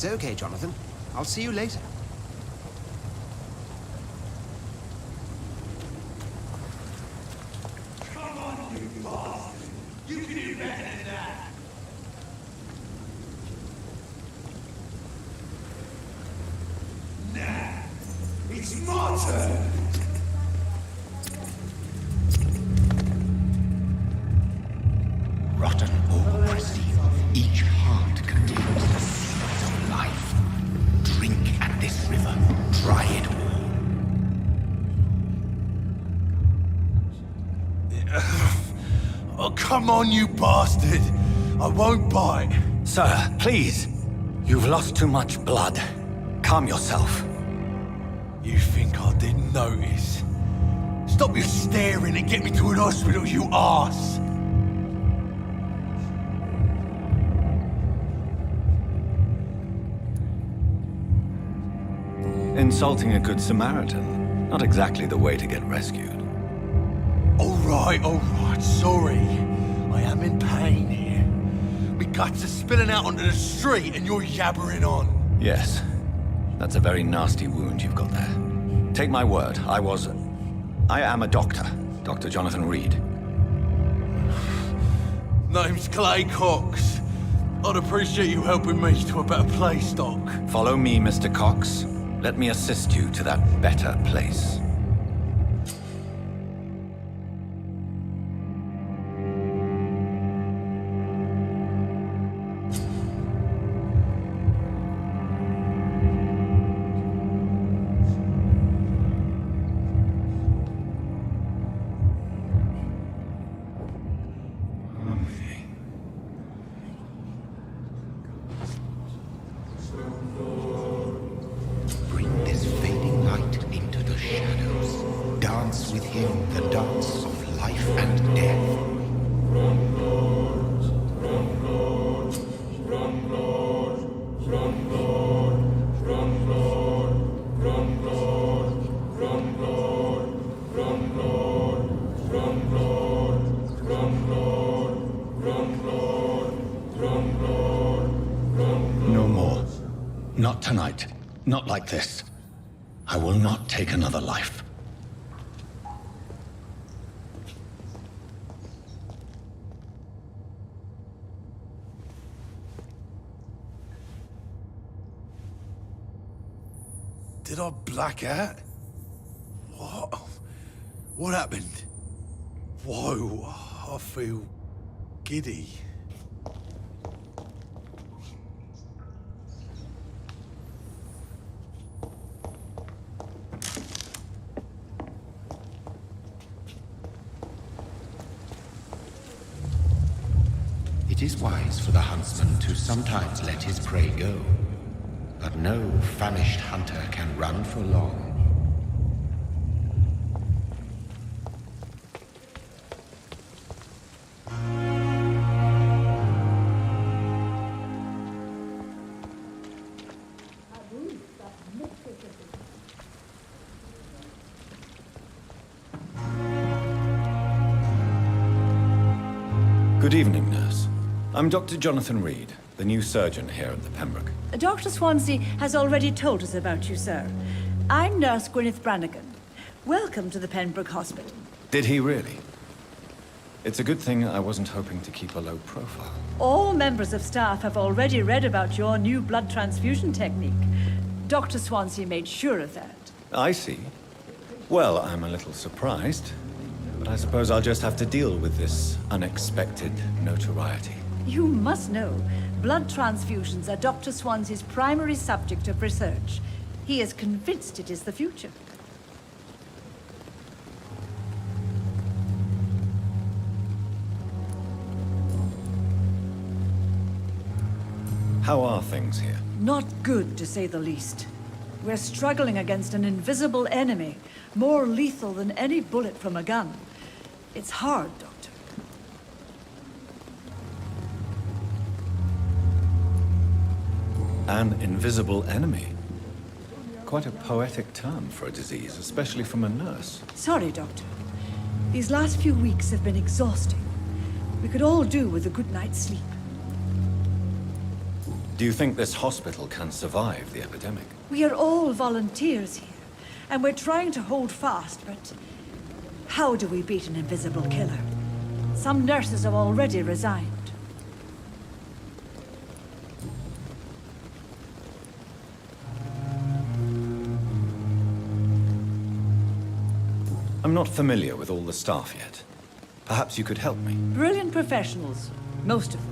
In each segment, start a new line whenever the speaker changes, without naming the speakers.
It's okay, Jonathan. I'll see you later.
Come on, you bastard! You can do better than that! Nah, it's my turn!
Rotten or pristine, each heart contains the seeds of life. Drink at this river, try it all.
Oh, come on, you bastard! I won't bite!
Sir, please. You've lost too much blood. Calm yourself.
You think I didn't notice? Stop your staring and get me to an hospital, you arse!
Insulting a good Samaritan. Not exactly the way to get rescued.
Alright, sorry. I am in pain here. Me guts are spilling out onto the street and you're yabbering on.
Yes. That's a very nasty wound you've got there. Take my word, I am a doctor. Dr. Jonathan Reed.
Name's Clay Cox. I'd appreciate you helping me to a better place, Doc.
Follow me, Mr. Cox. Let me assist you to that better place.
Bring this fading light into the shadows. Dance with him the dance of life and death.
No more. Not tonight. Not like this. I will not take another life.
Did I black out? What? What happened? Whoa, I feel giddy.
It is wise for the huntsman to sometimes let his prey go. But no famished hunter can run for long.
Good evening, nurse. I'm Dr. Jonathan Reed, the new surgeon here at the Pembroke.
Dr. Swansea has already told us about you, sir. I'm Nurse Gwyneth Brannigan. Welcome to the Pembroke Hospital.
Did he really? It's a good thing I wasn't hoping to keep a low profile.
All members of staff have already read about your new blood transfusion technique. Dr. Swansea made sure of that.
I see. Well, I'm a little surprised, but I suppose I'll just have to deal with this unexpected notoriety.
You must know, blood transfusions are Dr. Swansea's primary subject of research. He is convinced it is the future.
How are things here?
Not good, to say the least. We're struggling against an invisible enemy, more lethal than any bullet from a gun. It's hard, Doctor.
An invisible enemy. Quite a poetic term for a disease, especially from a nurse.
Sorry, Doctor. These last few weeks have been exhausting. We could all do with a good night's sleep.
Do you think this hospital can survive the epidemic?
We are all volunteers here, and we're trying to hold fast, but how do we beat an invisible killer? Some nurses have already resigned.
I'm not familiar with all the staff yet. Perhaps you could help me.
Brilliant professionals, most of them.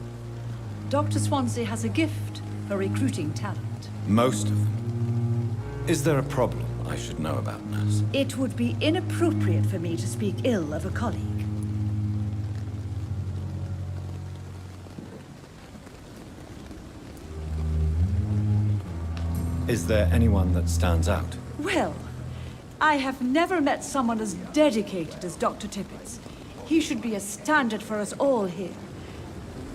Dr. Swansea has a gift for recruiting talent.
Most of them. Is there a problem I should know about, nurse?
It would be inappropriate for me to speak ill of a colleague.
Is there anyone that stands out?
Well, I have never met someone as dedicated as Dr. Tippett's. He should be a standard for us all here.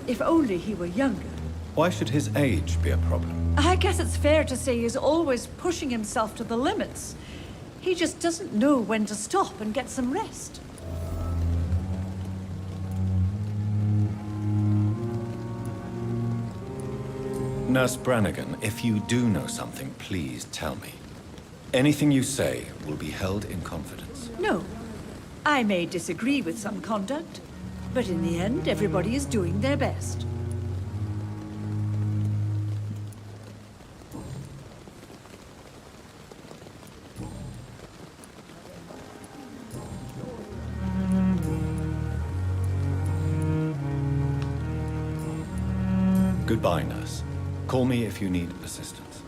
If only he were younger.
Why should his age be a problem?
I guess it's fair to say he's always pushing himself to the limits. He just doesn't know when to stop and get some rest.
Nurse Brannigan, if you do know something, please tell me. Anything you say will be held in confidence.
No. I may disagree with some conduct, but in the end, everybody is doing their best.
Goodbye, nurse. Call me if you need assistance.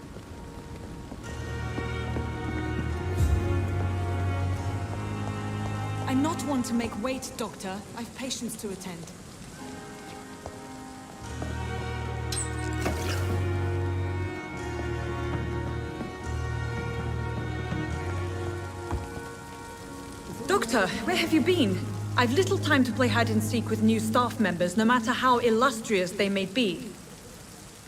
I'm not one to make wait, Doctor. I've patients to attend. Doctor, where have you been? I've little time to play hide and seek with new staff members, no matter how illustrious they may be.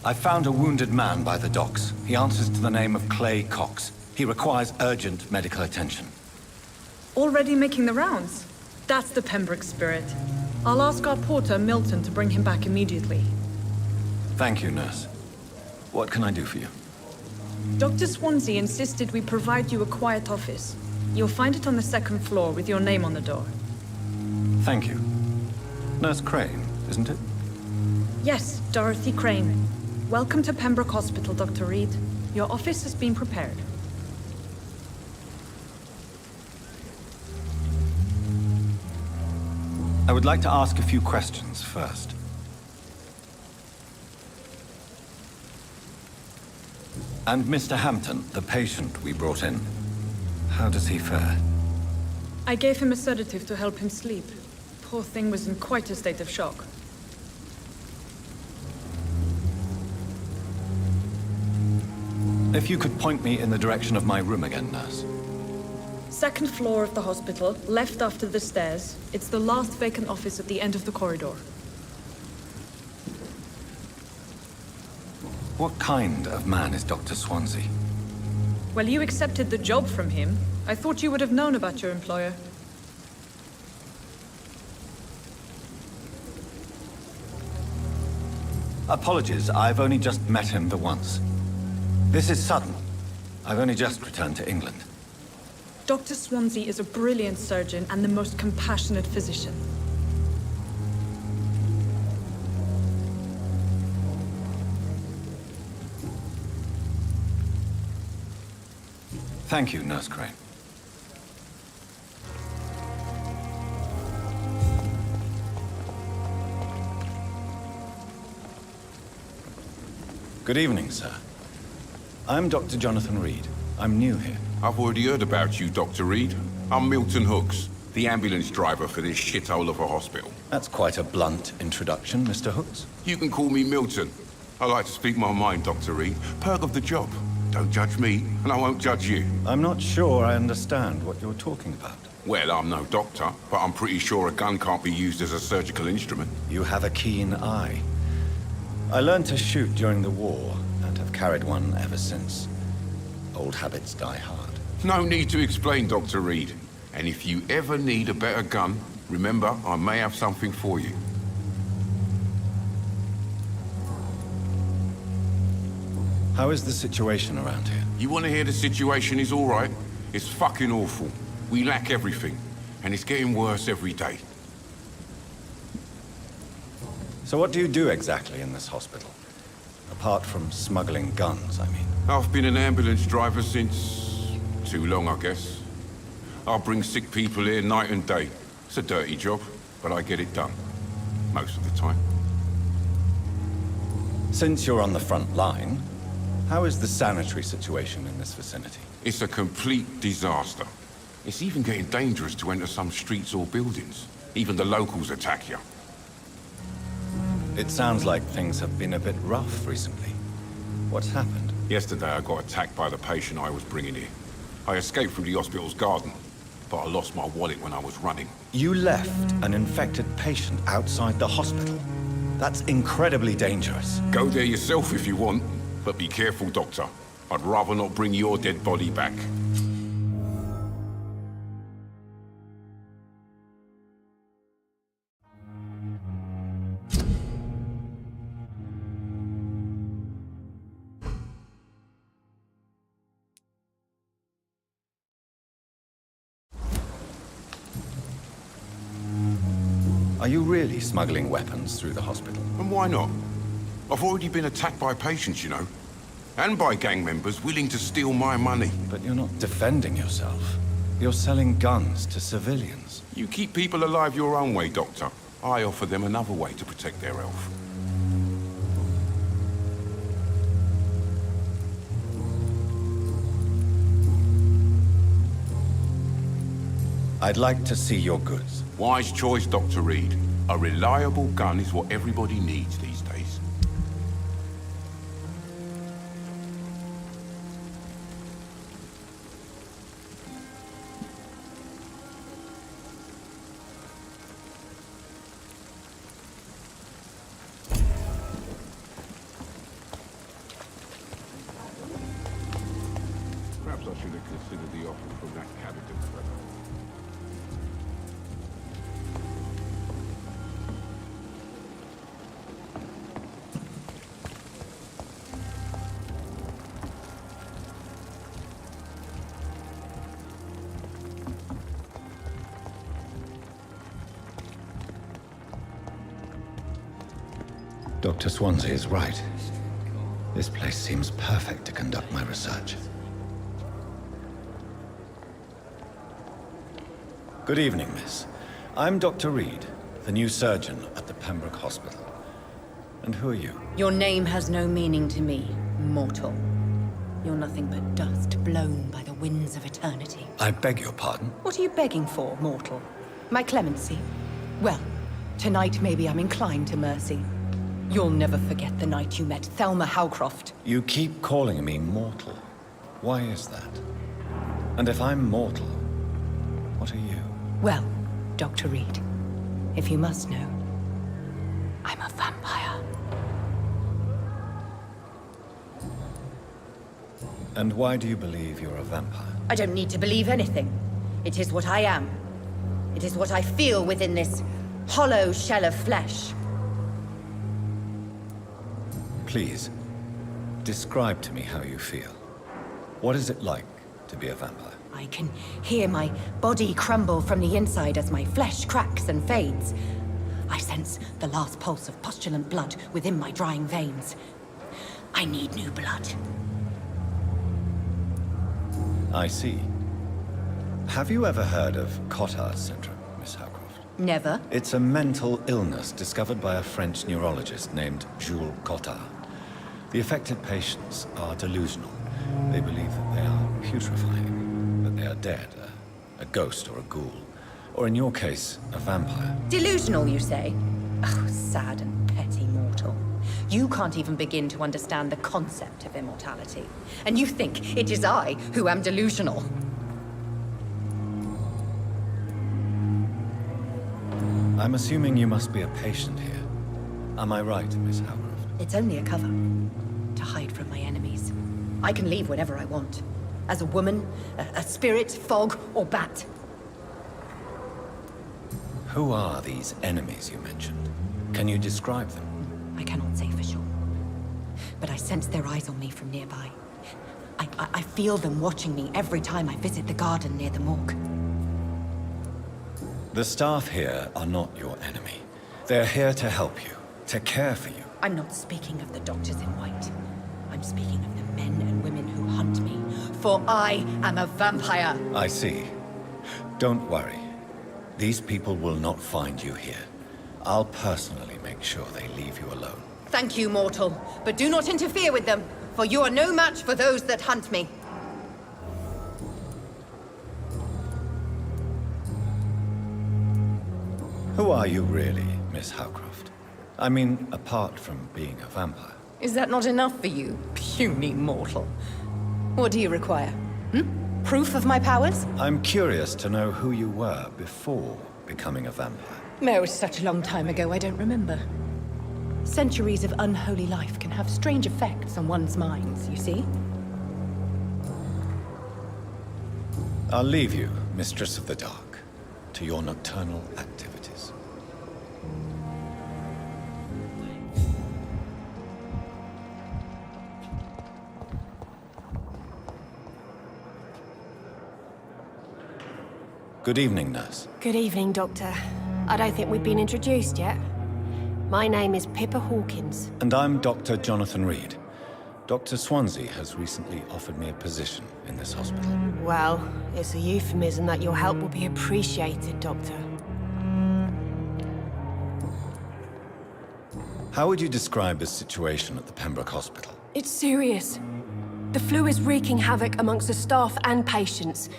I found a wounded man by the docks. He answers to the name of Clay Cox. He requires urgent medical attention.
Already making the rounds? That's the Pembroke spirit. I'll ask our porter, Milton, to bring him back immediately.
Thank you, nurse. What can I do for you?
Dr. Swansea insisted we provide you a quiet office. You'll find it on the second floor with your name on the door.
Thank you. Nurse Crane, isn't it?
Yes, Dorothy Crane. Welcome to Pembroke Hospital, Dr. Reed. Your office has been prepared.
I would like to ask a few questions first. And Mr. Hampton, the patient we brought in, how does he fare?
I gave him a sedative to help him sleep. Poor thing was in quite a state of shock.
If you could point me in the direction of my room again, nurse.
Second floor of the hospital, left after the stairs. It's the last vacant office at the end of the corridor.
What kind of man is Dr. Swansea?
Well, you accepted the job from him. I thought you would have known about your employer.
Apologies, I've only just met him the once. This is sudden. I've only just returned to England.
Dr. Swansea is a brilliant surgeon and the most compassionate physician.
Thank you, Nurse Crane. Good evening, sir. I'm Dr. Jonathan Reed. I'm new here.
I've already heard about you, Dr. Reed. I'm Milton Hooks, the ambulance driver for this shithole of a hospital.
That's quite a blunt introduction, Mr. Hooks.
You can call me Milton. I like to speak my mind, Dr. Reed. Perk of the job. Don't judge me, and I won't judge you.
I'm not sure I understand what you're talking about.
Well, I'm no doctor, but I'm pretty sure a gun can't be used as a surgical instrument.
You have a keen eye. I learned to shoot during the war, and have carried one ever since. Old habits die hard.
No need to explain, Dr. Reed. And if you ever need a better gun, remember, I may have something for you.
How is the situation around here?
You want to hear the situation is all right? It's fucking awful. We lack everything, and it's getting worse every day.
So what do you do exactly in this hospital? Apart from smuggling guns, I mean.
I've been an ambulance driver since... too long, I guess. I bring sick people here night and day. It's a dirty job, but I get it done. Most of the time.
Since you're on the front line, how is the sanitary situation in this vicinity?
It's a complete disaster. It's even getting dangerous to enter some streets or buildings. Even the locals attack you.
It sounds like things have been a bit rough recently. What's happened?
Yesterday I got attacked by the patient I was bringing here. I escaped through the hospital's garden, but I lost my wallet when I was running.
You left an infected patient outside the hospital? That's incredibly dangerous.
Go there yourself if you want, but be careful, Doctor. I'd rather not bring your dead body back.
Are you really smuggling weapons through the hospital?
And why not? I've already been attacked by patients, you know. And by gang members willing to steal my money.
But you're not defending yourself. You're selling guns to civilians.
You keep people alive your own way, Doctor. I offer them another way to protect their health.
I'd like to see your goods.
Wise choice, Dr. Reed. A reliable gun is what everybody needs these days. Perhaps I should have considered the offer from that candidate fellow.
Dr. Swansea is right. This place seems perfect to conduct my research. Good evening, miss. I'm Dr. Reed, the new surgeon at the Pembroke Hospital. And who are you?
Your name has no meaning to me, mortal. You're nothing but dust blown by the winds of eternity.
I beg your pardon?
What are you begging for, mortal? My clemency? Well, tonight maybe I'm inclined to mercy. You'll never forget the night you met Thelma Howcroft.
You keep calling me mortal. Why is that? And if I'm mortal, what are you?
Well, Dr. Reed, if you must know, I'm a vampire.
And why do you believe you're a vampire?
I don't need to believe anything. It is what I am. It is what I feel within this hollow shell of flesh.
Please, describe to me how you feel. What is it like to be a vampire?
I can hear my body crumble from the inside as my flesh cracks and fades. I sense the last pulse of postulant blood within my drying veins. I need new blood.
I see. Have you ever heard of Cotard syndrome, Miss Howcroft?
Never.
It's a mental illness discovered by a French neurologist named Jules Cotard. The affected patients are delusional. They believe that they are putrefying, that they are dead, a ghost or a ghoul, or in your case, a vampire.
Delusional, you say? Oh, sad and petty mortal. You can't even begin to understand the concept of immortality. And you think it is I who am delusional.
I'm assuming you must be a patient here. Am I right, Miss Howcroft?
It's only a cover. To hide from my enemies. I can leave whenever I want. As a woman, a spirit, fog, or bat.
Who are these enemies you mentioned? Can you describe them?
I cannot say for sure. but I sense their eyes on me from nearby. I feel them watching me every time I visit the garden near the morgue.
The staff here are not your enemy. They're here to help you, to care for you.
I'm not speaking of the doctors in white. I'm speaking of the men and women who hunt me, for I am a vampire.
I see. Don't worry. These people will not find you here. I'll personally make sure they leave you alone.
Thank you, mortal, but do not interfere with them, for you are no match for those that hunt me.
Who are you really, Miss Howcroft? I mean, apart from being a vampire.
Is that not enough for you, puny mortal? What do you require? Proof of my powers?
I'm curious to know who you were before becoming a vampire.
No, it was such a long time ago, I don't remember. Centuries of unholy life can have strange effects on one's minds, you see?
I'll leave you, Mistress of the Dark, to your nocturnal activities. Good evening, nurse.
Good evening, Doctor. I don't think we've been introduced yet. My name is Pippa Hawkins.
And I'm Dr. Jonathan Reed. Dr. Swansea has recently offered me a position in this hospital.
Well, it's a euphemism that your help will be appreciated, Doctor.
How would you describe the situation at the Pembroke Hospital?
It's serious. The flu is wreaking havoc amongst the staff and patients.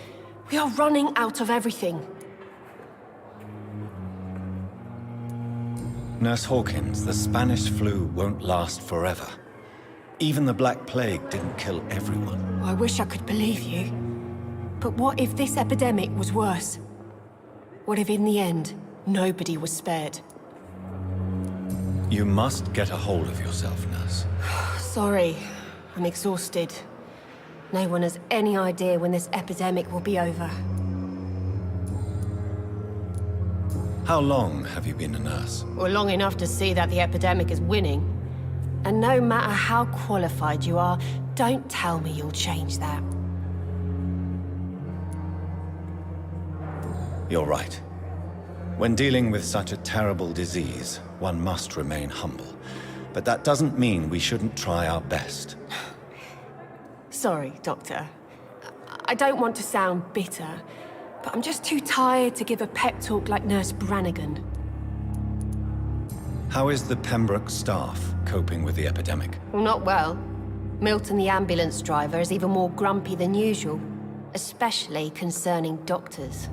We are running out of everything.
Nurse Hawkins, the Spanish flu won't last forever. Even the Black Plague didn't kill everyone.
I wish I could believe you. But what if this epidemic was worse? What if in the end, nobody was spared?
You must get a hold of yourself, nurse.
Sorry, I'm exhausted. No one has any idea when this epidemic will be over.
How long have you been a nurse?
Well, long enough to see that the epidemic is winning. And no matter how qualified you are, don't tell me you'll change that.
You're right. When dealing with such a terrible disease, one must remain humble. But that doesn't mean we shouldn't try our best.
Sorry, Doctor. I don't want to sound bitter, but I'm just too tired to give a pep talk like Nurse Brannigan.
How is the Pembroke staff coping with the epidemic?
Well, not well. Milton, the ambulance driver, is even more grumpy than usual, especially concerning doctors.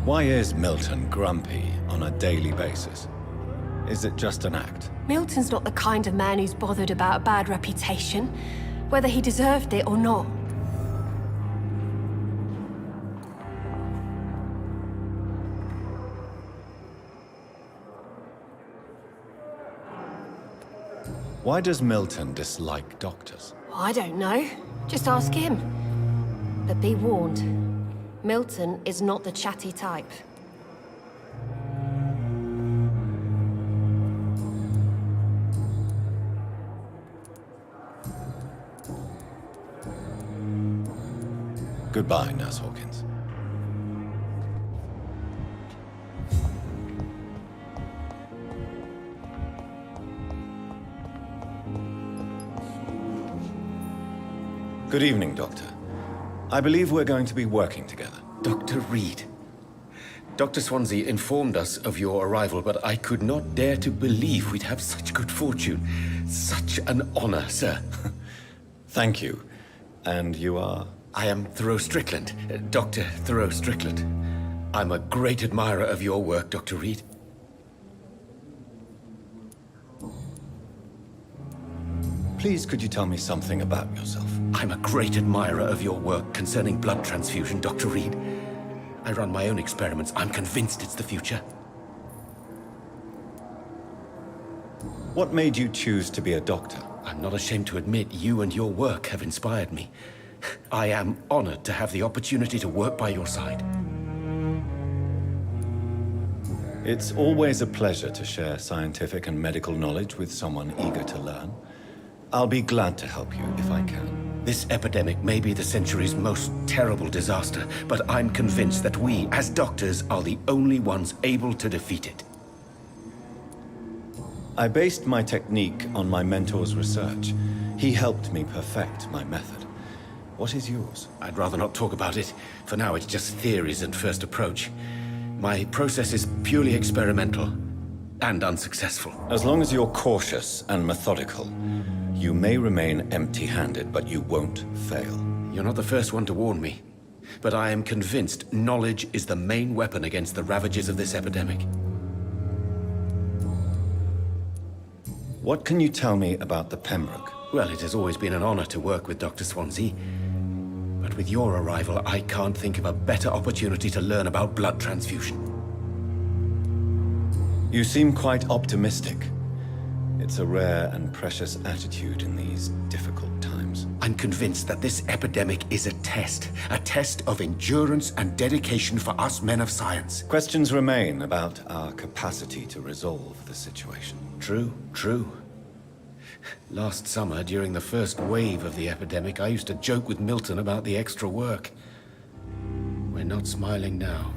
Why is Milton grumpy on a daily basis? Is it just an act?
Milton's not the kind of man who's bothered about a bad reputation, whether he deserved it or not.
Why does Milton dislike doctors?
I don't know. Just ask him. But be warned, Milton is not the chatty type.
Goodbye, Nurse Hawkins. Good evening, Doctor. I believe we're going to be working together.
Dr. Reed. Dr. Swansea informed us of your arrival, but I could not dare to believe we'd have such good fortune. Such an honor, sir.
Thank you. And you are?
I am Thoreau Strickland, Dr. Thoreau Strickland. I'm a great admirer of your work, Dr. Reed.
Please, could you tell me something about yourself?
I'm a great admirer of your work concerning blood transfusion, Dr. Reed. I run my own experiments. I'm convinced it's the future.
What made you choose to be a doctor?
I'm not ashamed to admit you and your work have inspired me. I am honored to have the opportunity to work by your side.
It's always a pleasure to share scientific and medical knowledge with someone eager to learn. I'll be glad to help you if I can.
This epidemic may be the century's most terrible disaster, but I'm convinced that we, as doctors, are the only ones able to defeat it.
I based my technique on my mentor's research. He helped me perfect my method. What is yours?
I'd rather not talk about it. For now, it's just theories and first approach. My process is purely experimental and unsuccessful.
As long as you're cautious and methodical, you may remain empty-handed, but you won't fail.
You're not the first one to warn me, but I am convinced knowledge is the main weapon against the ravages of this epidemic.
What can you tell me about the Pembroke?
Well, it has always been an honor to work with Dr. Swansea. But with your arrival, I can't think of a better opportunity to learn about blood transfusion.
You seem quite optimistic. It's a rare and precious attitude in these difficult times.
I'm convinced that this epidemic is a test of endurance and dedication for us men of science.
Questions remain about our capacity to resolve the situation.
True. Last summer, during the first wave of the epidemic, I used to joke with Milton about the extra work. We're not smiling now.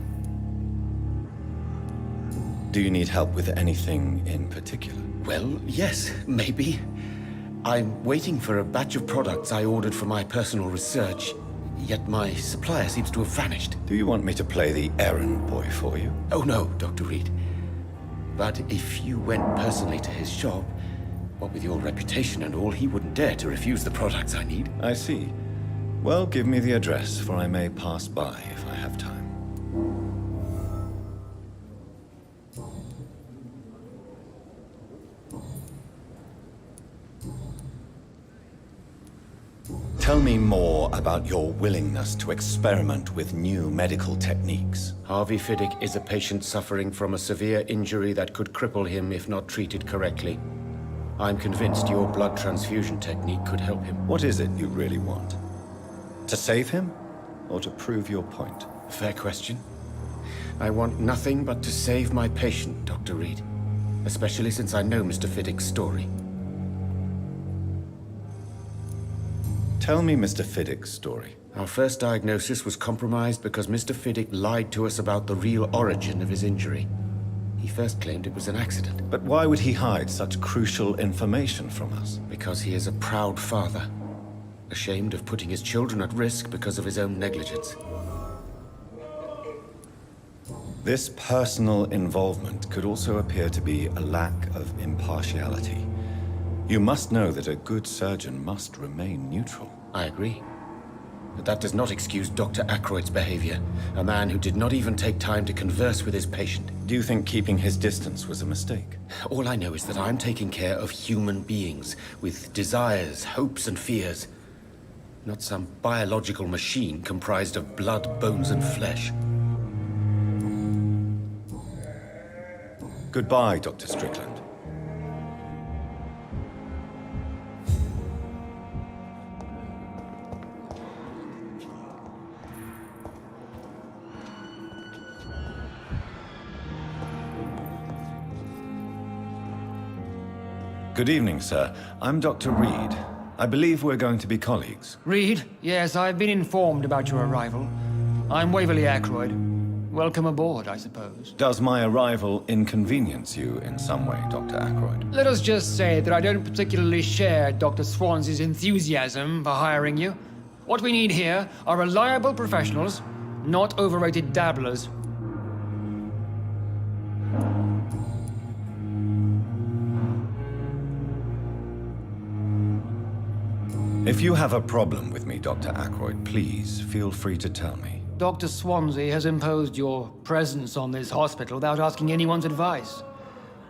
Do you need help with anything in particular?
Well, yes, maybe. I'm waiting for a batch of products I ordered for my personal research, yet my supplier seems to have vanished.
Do you want me to play the errand boy for you?
Oh no, Dr. Reed. But if you went personally to his shop, what with your reputation and all, he wouldn't dare to refuse the products I need.
I see. Well, give me the address, for I may pass by if I have time. Tell me more about your willingness to experiment with new medical techniques.
Harvey Fiddick is a patient suffering from a severe injury that could cripple him if not treated correctly. I'm convinced your blood transfusion technique could help him.
What is it you really want? To save him, or to prove your point?
Fair question. I want nothing but to save my patient, Dr. Reed. Especially since I know Mr. Fiddick's story.
Tell me Mr. Fiddick's story.
Our first diagnosis was compromised because Mr. Fiddick lied to us about the real origin of his injury. He first claimed it was an accident.
But why would he hide such crucial information from us?
Because he is a proud father, ashamed of putting his children at risk because of his own negligence.
This personal involvement could also appear to be a lack of impartiality. You must know that a good surgeon must remain neutral.
I agree. But that does not excuse Dr. Ackroyd's behavior, a man who did not even take time to converse with his patient.
Do you think keeping his distance was a mistake?
All I know is that I'm taking care of human beings with desires, hopes, and fears. Not some biological machine comprised of blood, bones, and flesh.
Goodbye, Dr. Strickland. Good evening, sir. I'm Dr. Reed. I believe we're going to be colleagues.
Reed? Yes, I've been informed about your arrival. I'm Waverly Ackroyd. Welcome aboard, I suppose.
Does my arrival inconvenience you in some way, Dr. Ackroyd?
Let us just say that I don't particularly share Dr. Swansea's enthusiasm for hiring you. What we need here are reliable professionals, not overrated dabblers.
If you have a problem with me, Dr. Ackroyd, please feel free to tell me.
Dr. Swansea has imposed your presence on this hospital without asking anyone's advice.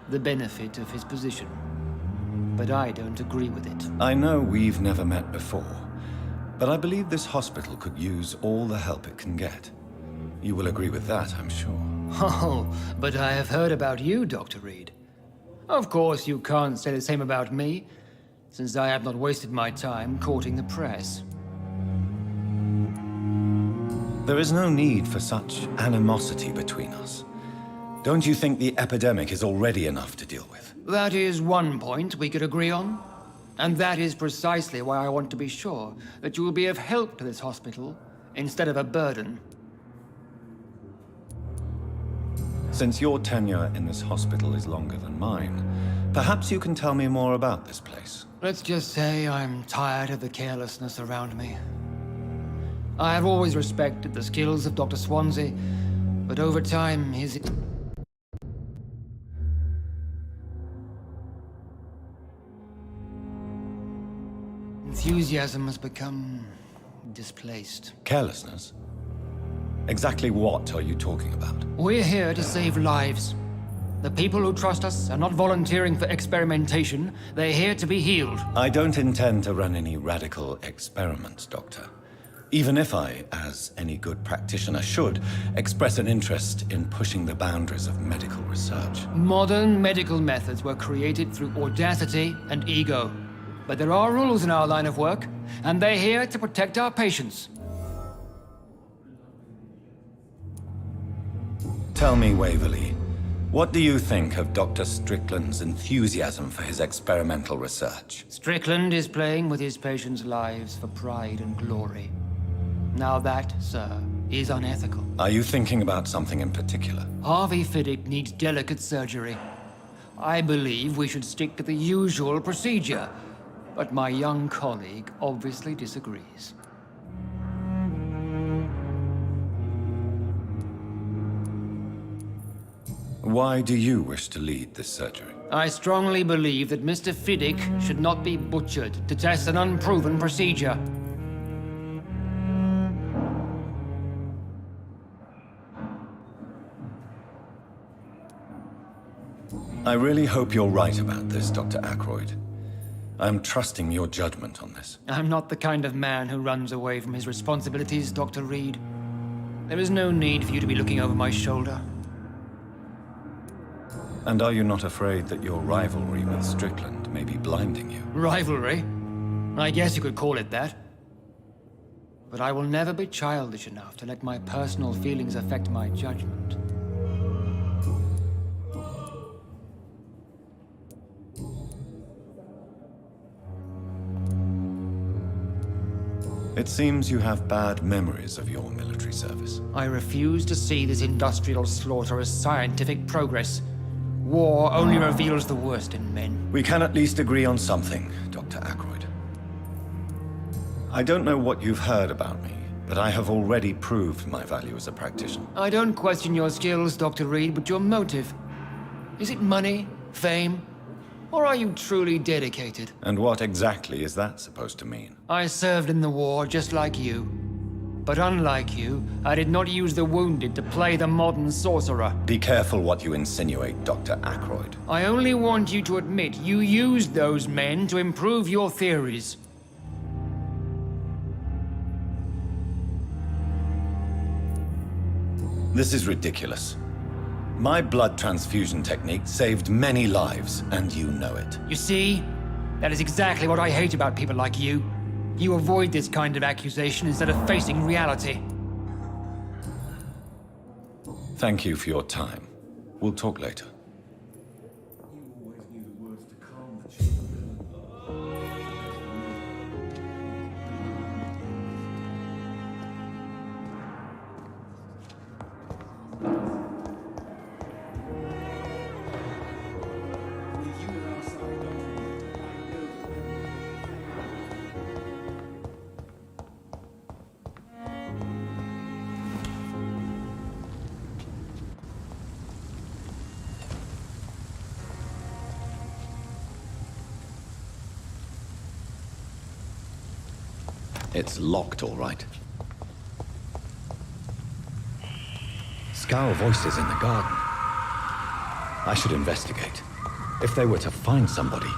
The benefit of his position. But I don't agree with it.
I know we've never met before, but I believe this hospital could use all the help it can get. You will agree with that, I'm sure.
Oh, but I have heard about you, Dr. Reed. Of course, you can't say the same about me, since I have not wasted my time courting the press.
There is no need for such animosity between us. Don't you think the epidemic is already enough to deal with?
That is one point we could agree on. And that is precisely why I want to be sure that you will be of help to this hospital instead of a burden.
Since your tenure in this hospital is longer than mine, perhaps you can tell me more about this place.
Let's just say I'm tired of the carelessness around me. I have always respected the skills of Dr. Swansea, but over time his enthusiasm has become displaced.
Carelessness? Exactly what are you talking about?
We're here to save lives. The people who trust us are not volunteering for experimentation. They're here to be healed.
I don't intend to run any radical experiments, Doctor. Even if I, as any good practitioner should, express an interest in pushing the boundaries of medical research.
Modern medical methods were created through audacity and ego. But there are rules in our line of work, and they're here to protect our patients.
Tell me, Waverly, what do you think of Dr. Strickland's enthusiasm for his experimental research?
Strickland is playing with his patients' lives for pride and glory. Now that, sir, is unethical.
Are you thinking about something in particular?
Harvey Fiddick needs delicate surgery. I believe we should stick to the usual procedure, but my young colleague obviously disagrees.
Why do you wish to lead this surgery?
I strongly believe that Mr. Fiddick should not be butchered to test an unproven procedure.
I really hope you're right about this, Dr. Ackroyd. I'm trusting your judgment on this.
I'm not the kind of man who runs away from his responsibilities, Dr. Reed. There is no need for you to be looking over my shoulder.
And are you not afraid that your rivalry with Strickland may be blinding you?
Rivalry? I guess you could call it that. But I will never be childish enough to let my personal feelings affect my judgment.
It seems you have bad memories of your military service.
I refuse to see this industrial slaughter as scientific progress. War only reveals the worst in men.
We can at least agree on something, Dr. Ackroyd. I don't know what you've heard about me, but I have already proved my value as a practitioner.
I don't question your skills, Dr. Reed, but your motive. Is it money, fame, or are you truly dedicated?
And what exactly is that supposed to mean?
I served in the war just like you. But unlike you, I did not use the wounded to play the modern sorcerer.
Be careful what you insinuate, Dr. Ackroyd.
I only want you to admit you used those men to improve your theories.
This is ridiculous. My blood transfusion technique saved many lives, and you know it.
You see? That is exactly what I hate about people like you. You avoid this kind of accusation instead of facing reality.
Thank you for your time. We'll talk later. It's locked, all right. Scowl voices in the garden. I should investigate. If they were to find somebody.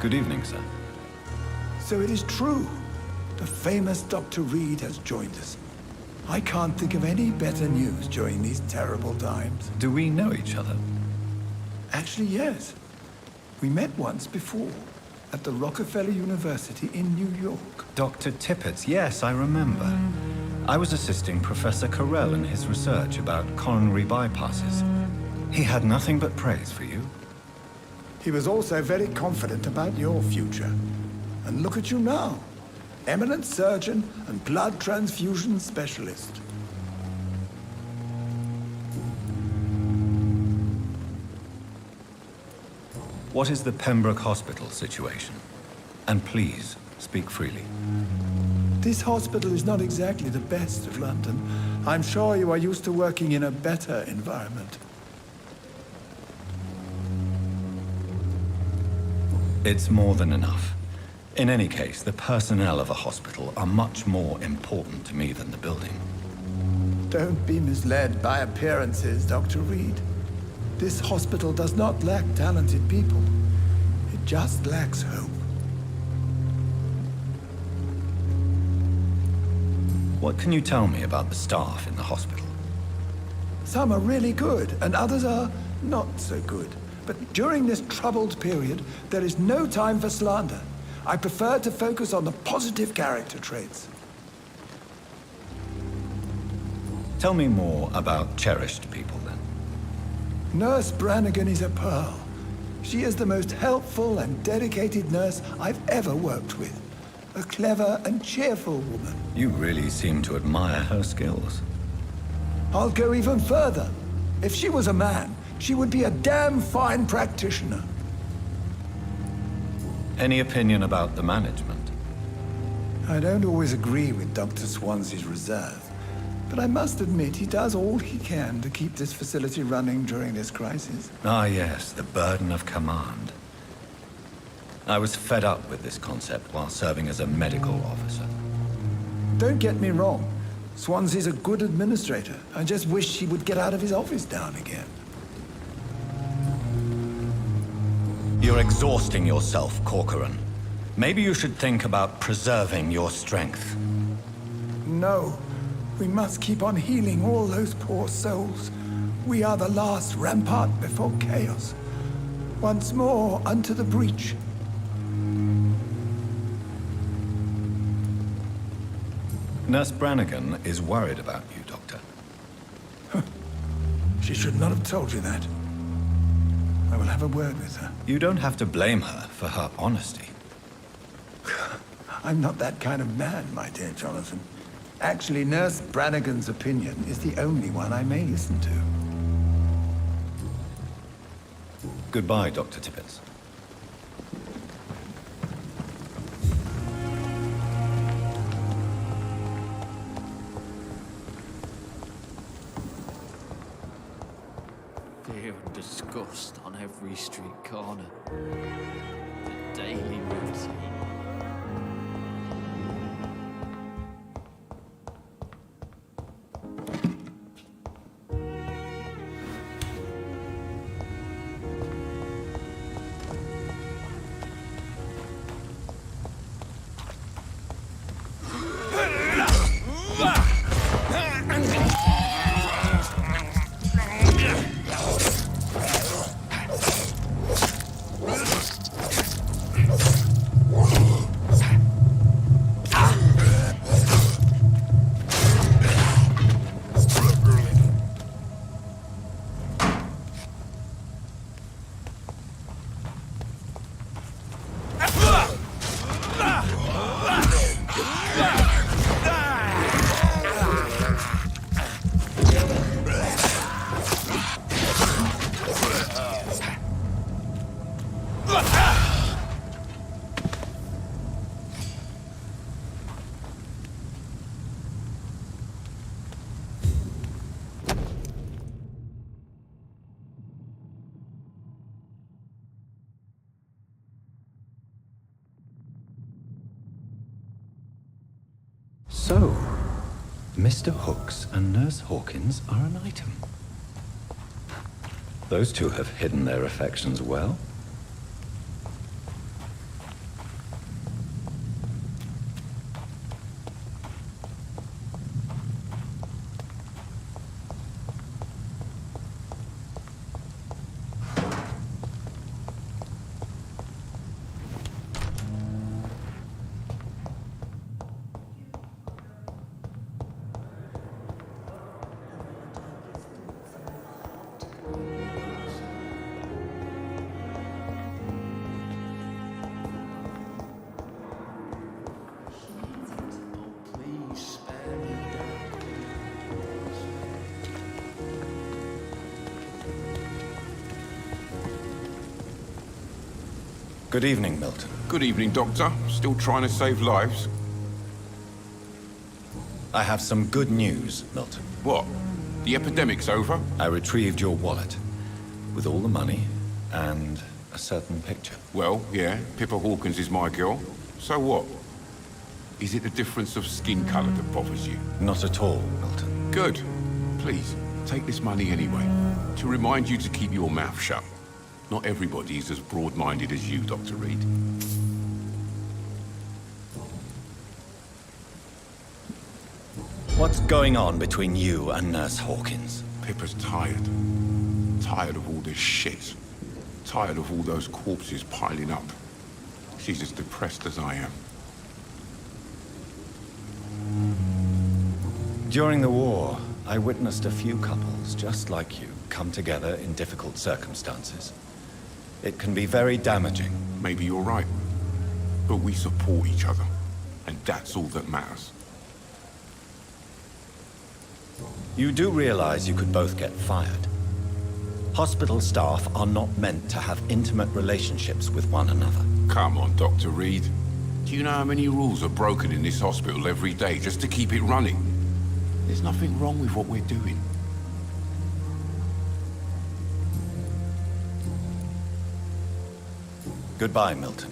Good evening, sir.
So it is true. The famous Dr. Reed has joined us. I can't think of any better news during these terrible times.
Do we know each other?
Actually, yes. We met once before, at the Rockefeller University in New York.
Dr. Tippett, yes, I remember. I was assisting Professor Carell in his research about coronary bypasses. He had nothing but praise for you.
He was also very confident about your future. And look at you now. Eminent surgeon and blood transfusion specialist.
What is the Pembroke Hospital situation? And please, speak freely.
This hospital is not exactly the best of London. I'm sure you are used to working in a better environment.
It's more than enough. In any case, the personnel of a hospital are much more important to me than the building.
Don't be misled by appearances, Dr. Reed. This hospital does not lack talented people. It just lacks hope.
What can you tell me about the staff in the hospital?
Some are really good, and others are not so good. But during this troubled period, there is no time for slander. I prefer to focus on the positive character traits.
Tell me more about cherished people, then.
Nurse Brannigan is a pearl. She is the most helpful and dedicated nurse I've ever worked with. A clever and cheerful woman.
You really seem to admire her skills.
I'll go even further. If she was a man, she would be a damn fine practitioner.
Any opinion about the management?
I don't always agree with Dr. Swansea's reserve, but I must admit he does all he can to keep this facility running during this crisis.
Ah, yes, the burden of command. I was fed up with this concept while serving as a medical officer.
Don't get me wrong. Swansea's a good administrator. I just wish he would get out of his office now and again.
You're exhausting yourself, Corcoran. Maybe you should think about preserving your strength.
No. We must keep on healing all those poor souls. We are the last rampart before chaos. Once more, unto the breach.
Nurse Brannigan is worried about you, Doctor.
She should not have told you that. I will have a word with her.
You don't have to blame her for her honesty.
I'm not that kind of man, my dear Jonathan. Actually, Nurse Brannigan's opinion is the only one I may listen to.
Goodbye, Dr. Tippett.
Fear and disgust on every street corner. The daily routine.
So, Mr. Hooks and Nurse Hawkins are an item. Those two have hidden their affections well. Good evening, Milton.
Good evening, Doctor. Still trying to save lives?
I have some good news, Milton.
What? The epidemic's over?
I retrieved your wallet, with all the money and a certain picture.
Well, yeah, Pippa Hawkins is my girl. So what? Is it the difference of skin color that bothers you?
Not at all, Milton.
Good. Please, take this money anyway. To remind you to keep your mouth shut. Not everybody is as broad-minded as you, Dr. Reed.
What's going on between you and Nurse Hawkins?
Pippa's tired. Tired of all this shit. Tired of all those corpses piling up. She's as depressed as I am.
During the war, I witnessed a few couples just like you come together in difficult circumstances. It can be very damaging.
Maybe you're right. But we support each other. And that's all that matters.
You do realize you could both get fired. Hospital staff are not meant to have intimate relationships with one another.
Come on, Dr. Reed. Do you know how many rules are broken in this hospital every day just to keep it running? There's nothing wrong with what we're doing.
Goodbye, Milton.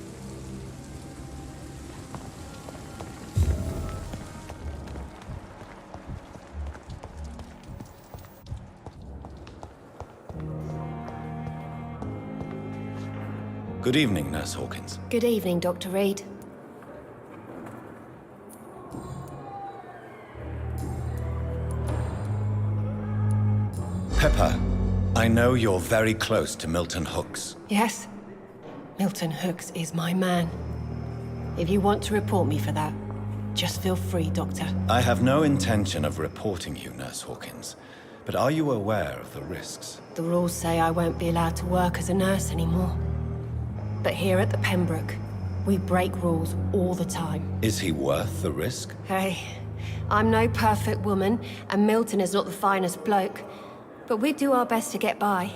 Good evening, Nurse Hawkins.
Good evening, Dr. Reed.
Pepper, I know you're very close to Milton Hooks.
Yes? Milton Hooks is my man. If you want to report me for that, just feel free, Doctor.
I have no intention of reporting you, Nurse Hawkins. But are you aware of the risks?
The rules say I won't be allowed to work as a nurse anymore. But here at the Pembroke, we break rules all the time.
Is he worth the risk?
Hey, I'm no perfect woman, and Milton is not the finest bloke. But we do our best to get by.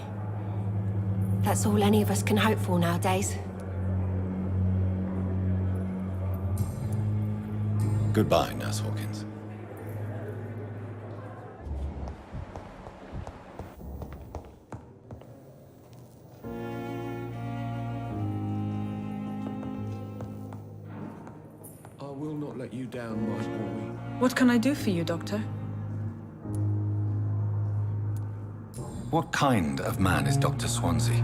That's all any of us can hope for nowadays.
Goodbye, Nurse Hawkins.
I will not let you down, my boy.
What can I do for you, Doctor?
What kind of man is Dr. Swansea?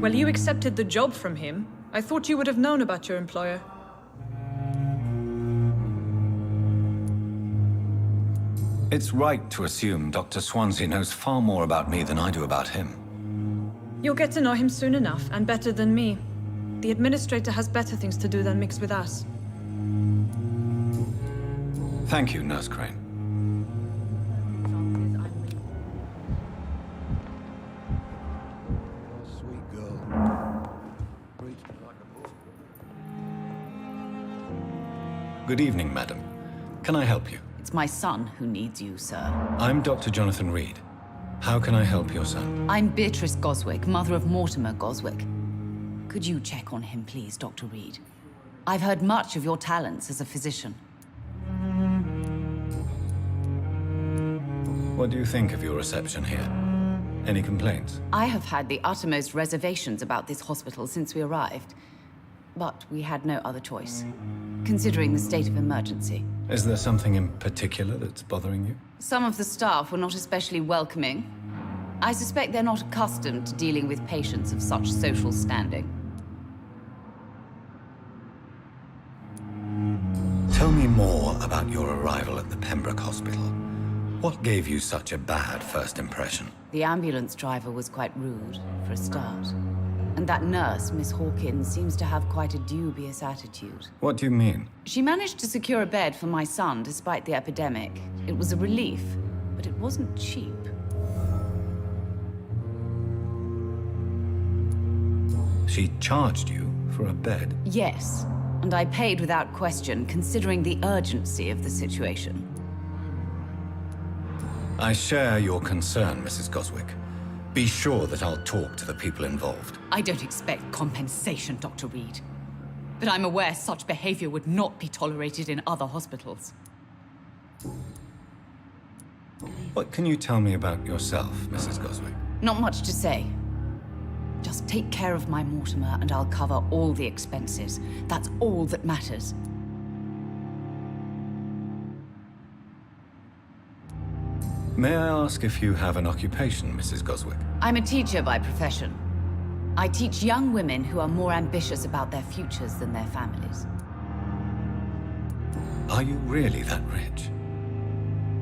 Well, you accepted the job from him. I thought you would have known about your employer.
It's right to assume Dr. Swansea knows far more about me than I do about him.
You'll get to know him soon enough, and better than me. The administrator has better things to do than mix with us.
Thank you, Nurse Crane.
Sweet girl. Reads me like a book.
Good evening, madam. Can I help you?
It's my son who needs you, sir.
I'm Dr. Jonathan Reed. How can I help your son?
I'm Beatrice Goswick, mother of Mortimer Goswick. Could you check on him, please, Dr. Reed? I've heard much of your talents as a physician.
What do you think of your reception here? Any complaints?
I have had the uttermost reservations about this hospital since we arrived. But we had no other choice, considering the state of emergency.
Is there something in particular that's bothering you?
Some of the staff were not especially welcoming. I suspect they're not accustomed to dealing with patients of such social standing.
Tell me more about your arrival at the Pembroke Hospital. What gave you such a bad first impression?
The ambulance driver was quite rude, for a start. And that nurse, Miss Hawkins, seems to have quite a dubious attitude.
What do you mean?
She managed to secure a bed for my son despite the epidemic. It was a relief, but it wasn't cheap.
She charged you for a bed?
Yes, and I paid without question, considering the urgency of the situation.
I share your concern, Mrs. Goswick. Be sure that I'll talk to the people involved.
I don't expect compensation, Dr. Reed. But I'm aware such behavior would not be tolerated in other hospitals.
What can you tell me about yourself, Mrs. Goswick?
Not much to say. Just take care of my Mortimer and I'll cover all the expenses. That's all that matters.
May I ask if you have an occupation, Mrs. Goswick?
I'm a teacher by profession. I teach young women who are more ambitious about their futures than their families.
Are you really that rich?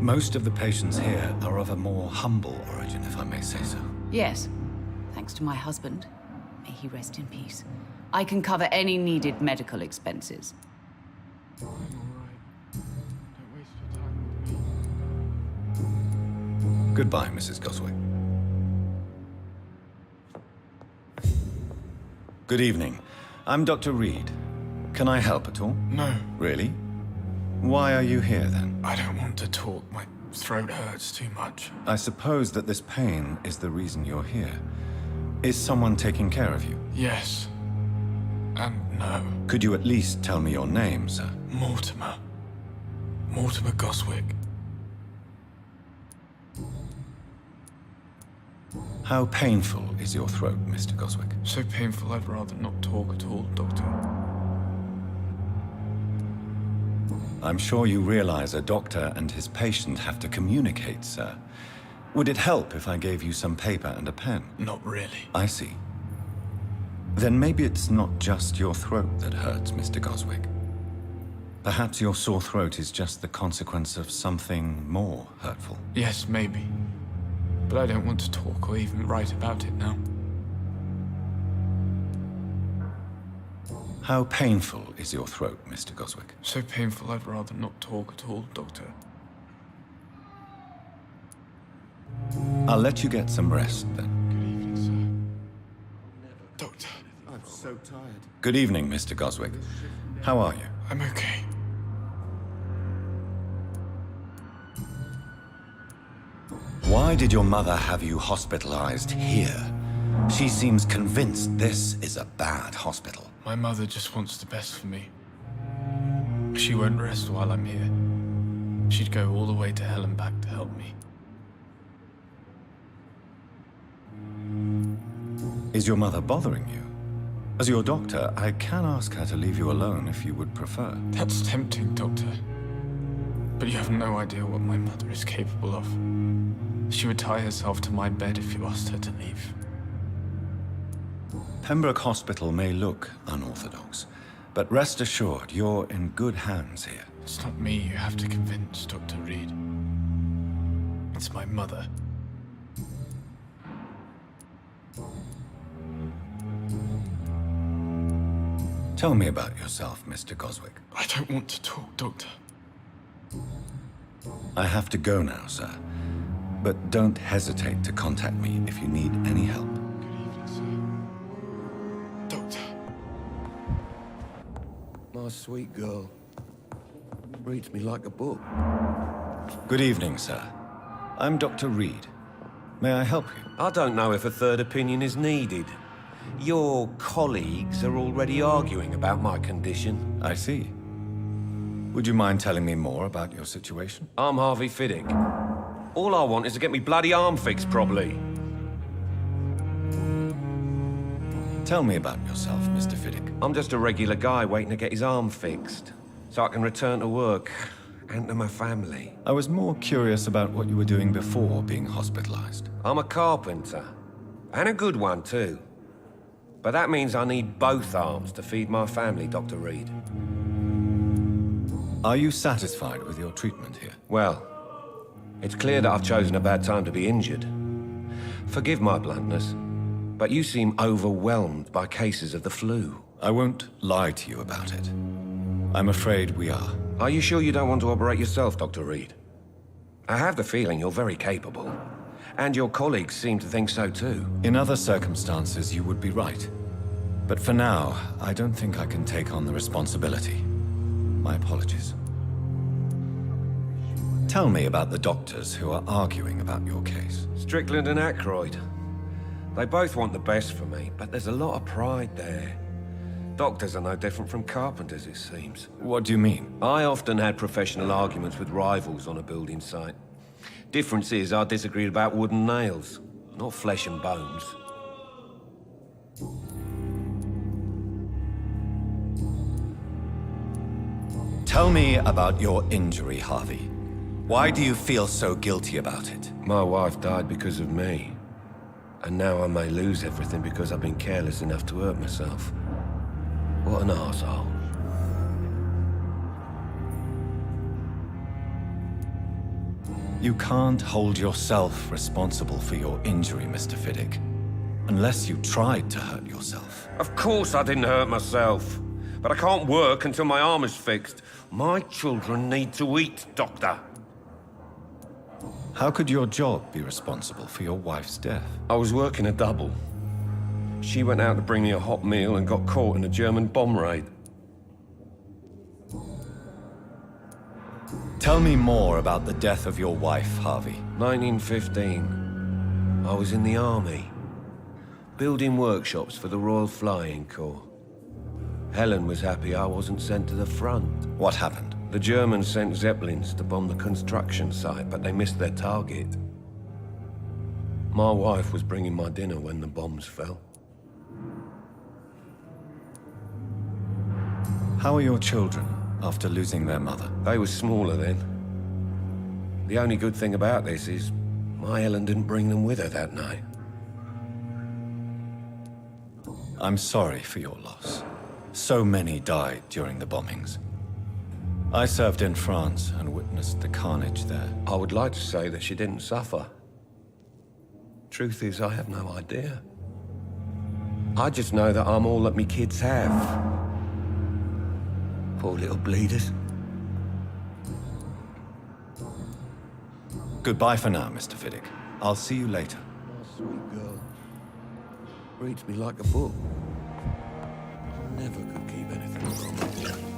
Most of the patients here are of a more humble origin, if I may say so.
Yes, thanks to my husband. May he rest in peace. I can cover any needed medical expenses.
Goodbye, Mrs. Goswick. Good evening. I'm Dr. Reed. Can I help at all?
No.
Really? Why are you here, then?
I don't want to talk. My throat hurts too much.
I suppose that this pain is the reason you're here. Is someone taking care of you?
Yes. And no.
Could you at least tell me your name, sir?
Mortimer. Mortimer Goswick.
How painful is your throat, Mr. Goswick?
So painful I'd rather not talk at all, Doctor.
I'm sure you realize a doctor and his patient have to communicate, sir. Would it help if I gave you some paper and a pen?
Not really.
I see. Then maybe it's not just your throat that hurts, Mr. Goswick. Perhaps your sore throat is just the consequence of something more hurtful.
Yes, maybe. But I don't want to talk or even write about it now.
How painful is your throat, Mr. Goswick?
So painful I'd rather not talk at all, Doctor.
I'll let you get some rest, then.
Good evening, sir. Doctor.
I'm so tired.
Good evening, Mr. Goswick. How are you?
I'm okay.
Why did your mother have you hospitalized here? She seems convinced this is a bad hospital.
My mother just wants the best for me. She won't rest while I'm here. She'd go all the way to hell and back to help me.
Is your mother bothering you? As your doctor, I can ask her to leave you alone if you would prefer.
That's tempting, Doctor. But you have no idea what my mother is capable of. She would tie herself to my bed if you asked her to leave.
Pembroke Hospital may look unorthodox, but rest assured, you're in good hands here.
It's not me you have to convince, Dr. Reed. It's my mother.
Tell me about yourself, Mr. Goswick.
I don't want to talk, Doctor.
I have to go now, sir. But don't hesitate to contact me if you need any help.
Good evening, sir. Doctor.
My sweet girl. Reads me like a book.
Good evening, sir. I'm Dr. Reed. May I help you?
I don't know if a third opinion is needed. Your colleagues are already arguing about my condition.
I see. Would you mind telling me more about your situation?
I'm Harvey Fiddick. All I want is to get me bloody arm fixed properly.
Tell me about yourself, Mr. Fiddick.
I'm just a regular guy waiting to get his arm fixed, so I can return to work and to my family.
I was more curious about what you were doing before being hospitalized.
I'm a carpenter, and a good one too. But that means I need both arms to feed my family, Dr. Reed.
Are you satisfied with your treatment here?
Well, it's clear that I've chosen a bad time to be injured. Forgive my bluntness, but you seem overwhelmed by cases of the flu.
I won't lie to you about it. I'm afraid we are.
Are you sure you don't want to operate yourself, Dr. Reed? I have the feeling you're very capable. And your colleagues seem to think so too.
In other circumstances, you would be right. But for now, I don't think I can take on the responsibility. My apologies. Tell me about the doctors who are arguing about your case.
Strickland and Aykroyd. They both want the best for me, but there's a lot of pride there. Doctors are no different from carpenters, it seems.
What do you mean?
I often had professional arguments with rivals on a building site. Difference is, I disagreed about wooden nails, not flesh and bones.
Tell me about your injury, Harvey. Why do you feel so guilty about it?
My wife died because of me. And now I may lose everything because I've been careless enough to hurt myself. What an arsehole.
You can't hold yourself responsible for your injury, Mr. Fiddick. Unless you tried to hurt yourself.
Of course I didn't hurt myself. But I can't work until my arm is fixed. My children need to eat, Doctor.
How could your job be responsible for your wife's death?
I was working a double. She went out to bring me a hot meal and got caught in a German bomb raid.
Tell me more about the death of your wife, Harvey.
1915. I was in the army. Building workshops for the Royal Flying Corps. Helen was happy I wasn't sent to the front.
What happened?
The Germans sent Zeppelins to bomb the construction site, but they missed their target. My wife was bringing my dinner when the bombs fell.
How are your children after losing their mother?
They were smaller then. The only good thing about this is my Helen didn't bring them with her that night.
I'm sorry for your loss. So many died during the bombings. I served in France and witnessed the carnage there.
I would like to say that she didn't suffer. Truth is, I have no idea. I just know that I'm all that me kids have. Poor little bleeders.
Goodbye for now, Mr. Fiddick. I'll see you later.
Oh, sweet girl. Reads me like a book. Never could keep anything from her.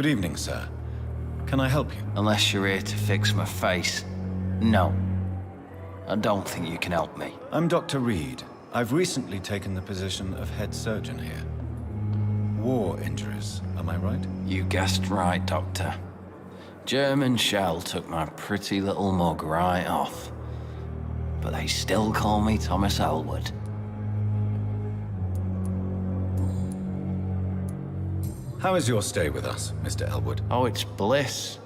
Good evening, sir. Can I help you?
Unless you're here to fix my face. No. I don't think you can help me.
I'm Dr. Reed. I've recently taken the position of head surgeon here. War injuries, am I right?
You guessed right, Doctor. German shell took my pretty little mug right off. But they still call me Thomas Elwood.
How is your stay with us, Mr. Elwood?
Oh, it's bliss.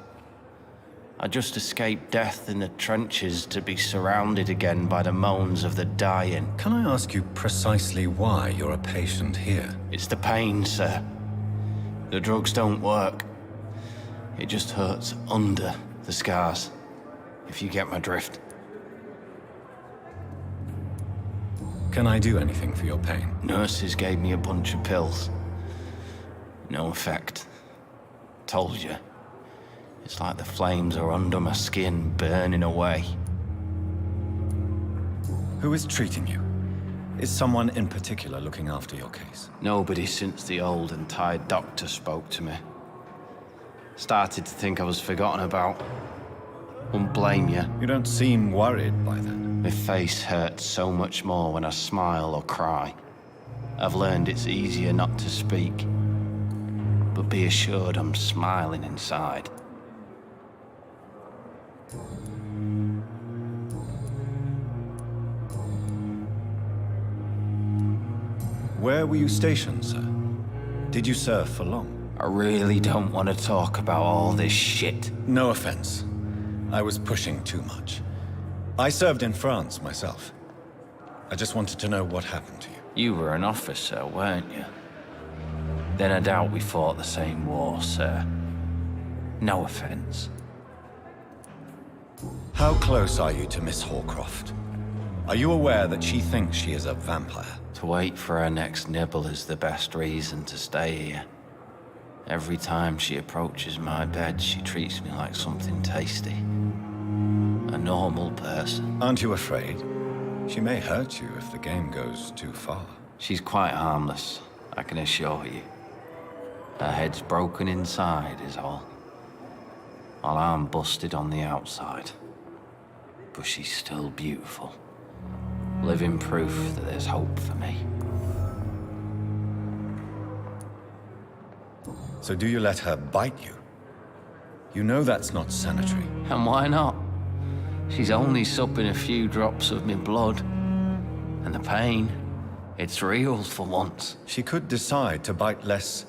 I just escaped death in the trenches to be surrounded again by the moans of the dying.
Can I ask you precisely why you're a patient here?
It's the pain, sir. The drugs don't work. It just hurts under the scars, if you get my drift.
Can I do anything for your pain?
Nurses gave me a bunch of pills. No effect. Told you. It's like the flames are under my skin, burning away.
Who is treating you? Is someone in particular looking after your case?
Nobody since the old and tired doctor spoke to me. Started to think I was forgotten about. Wouldn't blame you.
You don't seem worried by that.
My face hurts so much more when I smile or cry. I've learned it's easier not to speak. But be assured I'm smiling inside.
Where were you stationed, sir? Did you serve for long?
I really don't want to talk about all this shit.
No offense. I was pushing too much. I served in France myself. I just wanted to know what happened to you.
You were an officer, weren't you? Then I doubt we fought the same war, sir. No offense.
How close are you to Miss Horcroft? Are you aware that she thinks she is a vampire?
To wait for her next nibble is the best reason to stay here. Every time she approaches my bed, she treats me like something tasty. A normal person.
Aren't you afraid? She may hurt you if the game goes too far.
She's quite harmless, I can assure you. Her head's broken inside is all. While I'm busted on the outside. But she's still beautiful. Living proof that there's hope for me.
So do you let her bite you? You know that's not sanitary.
And why not? She's only supping a few drops of me blood. And the pain, it's real for once.
She could decide to bite less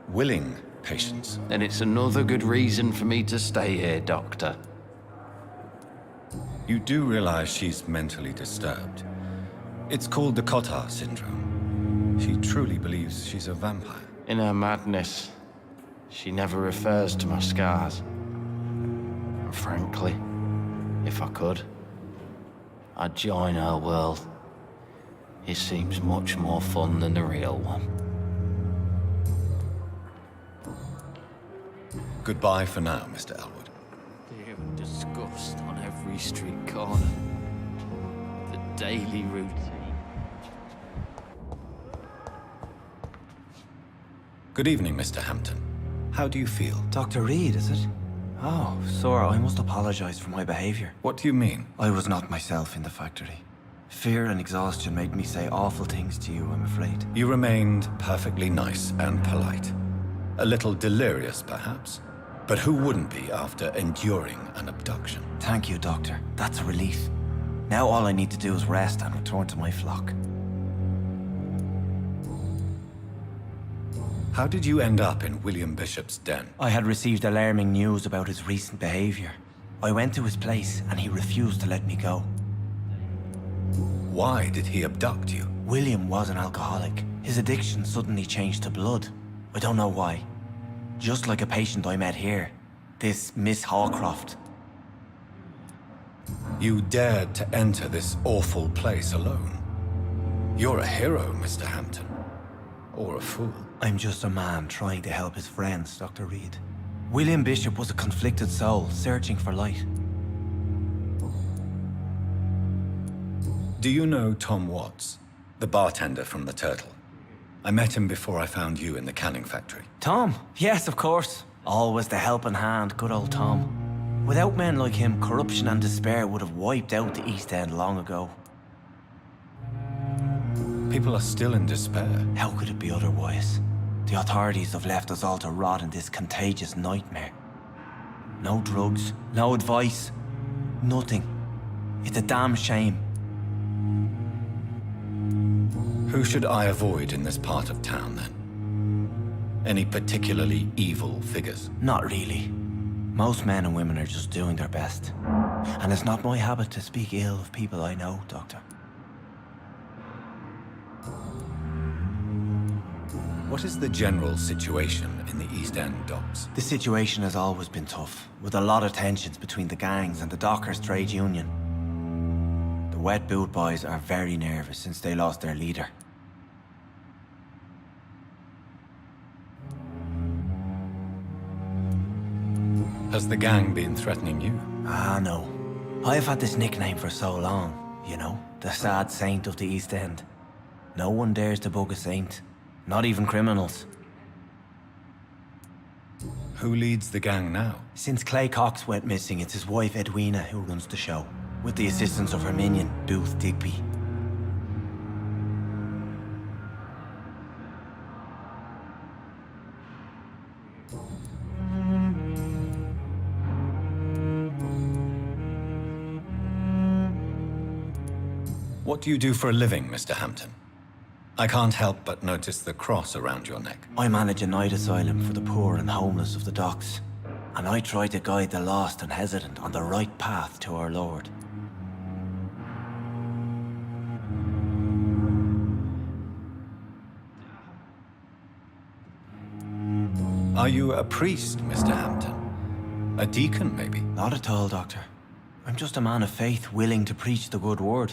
willing patients.
Then it's another good reason for me to stay here, Doctor.
You do realize she's mentally disturbed. It's called the Cotard syndrome. She truly believes she's a vampire.
In her madness, she never refers to my scars. And frankly, if I could, I'd join her world. It seems much more fun than the real one.
Goodbye for now, Mr. Elwood.
Fear and disgust on every street corner. The daily routine.
Good evening, Mr. Hampton. How do you feel?
Dr. Reed, is it? Oh, sir, I must apologize for my behavior.
What do you mean?
I was not myself in the factory. Fear and exhaustion made me say awful things to you, I'm afraid.
You remained perfectly nice and polite. A little delirious, perhaps. But who wouldn't be after enduring an abduction?
Thank you, Doctor. That's a relief. Now all I need to do is rest and return to my flock.
How did you end up in William Bishop's den?
I had received alarming news about his recent behavior. I went to his place and he refused to let me go.
Why did he abduct you?
William was an alcoholic. His addiction suddenly changed to blood. I don't know why. Just like a patient I met here. This Miss Horcroft.
You dared to enter this awful place alone. You're a hero, Mr. Hampton. Or a fool.
I'm just a man trying to help his friends, Dr. Reed. William Bishop was a conflicted soul, searching for light.
Do you know Tom Watts, the bartender from the Turtle? I met him before I found you in the canning factory.
Tom? Yes, of course. Always the helping hand, good old Tom. Without men like him, corruption and despair would have wiped out the East End long ago.
People are still in despair.
How could it be otherwise? The authorities have left us all to rot in this contagious nightmare. No drugs, no advice, nothing. It's a damn shame.
Who should I avoid in this part of town, then? Any particularly evil figures?
Not really. Most men and women are just doing their best. And it's not my habit to speak ill of people I know, Doctor.
What is the general situation in the East End docks?
The situation has always been tough, with a lot of tensions between the gangs and the Dockers' trade union. The Wet Boot Boys are very nervous since they lost their leader.
Has the gang been threatening you?
Ah, no. I've had this nickname for so long, you know, the sad saint of the East End. No one dares to bug a saint, not even criminals.
Who leads the gang now?
Since Clay Cox went missing, it's his wife Edwina who runs the show, with the assistance of her minion, Booth Digby.
What do you do for a living, Mr. Hampton? I can't help but notice the cross around your neck.
I manage a night asylum for the poor and homeless of the docks, and I try to guide the lost and hesitant on the right path to our Lord.
Are you a priest, Mr. Hampton? A deacon, maybe?
Not at all, Doctor. I'm just a man of faith willing to preach the good word.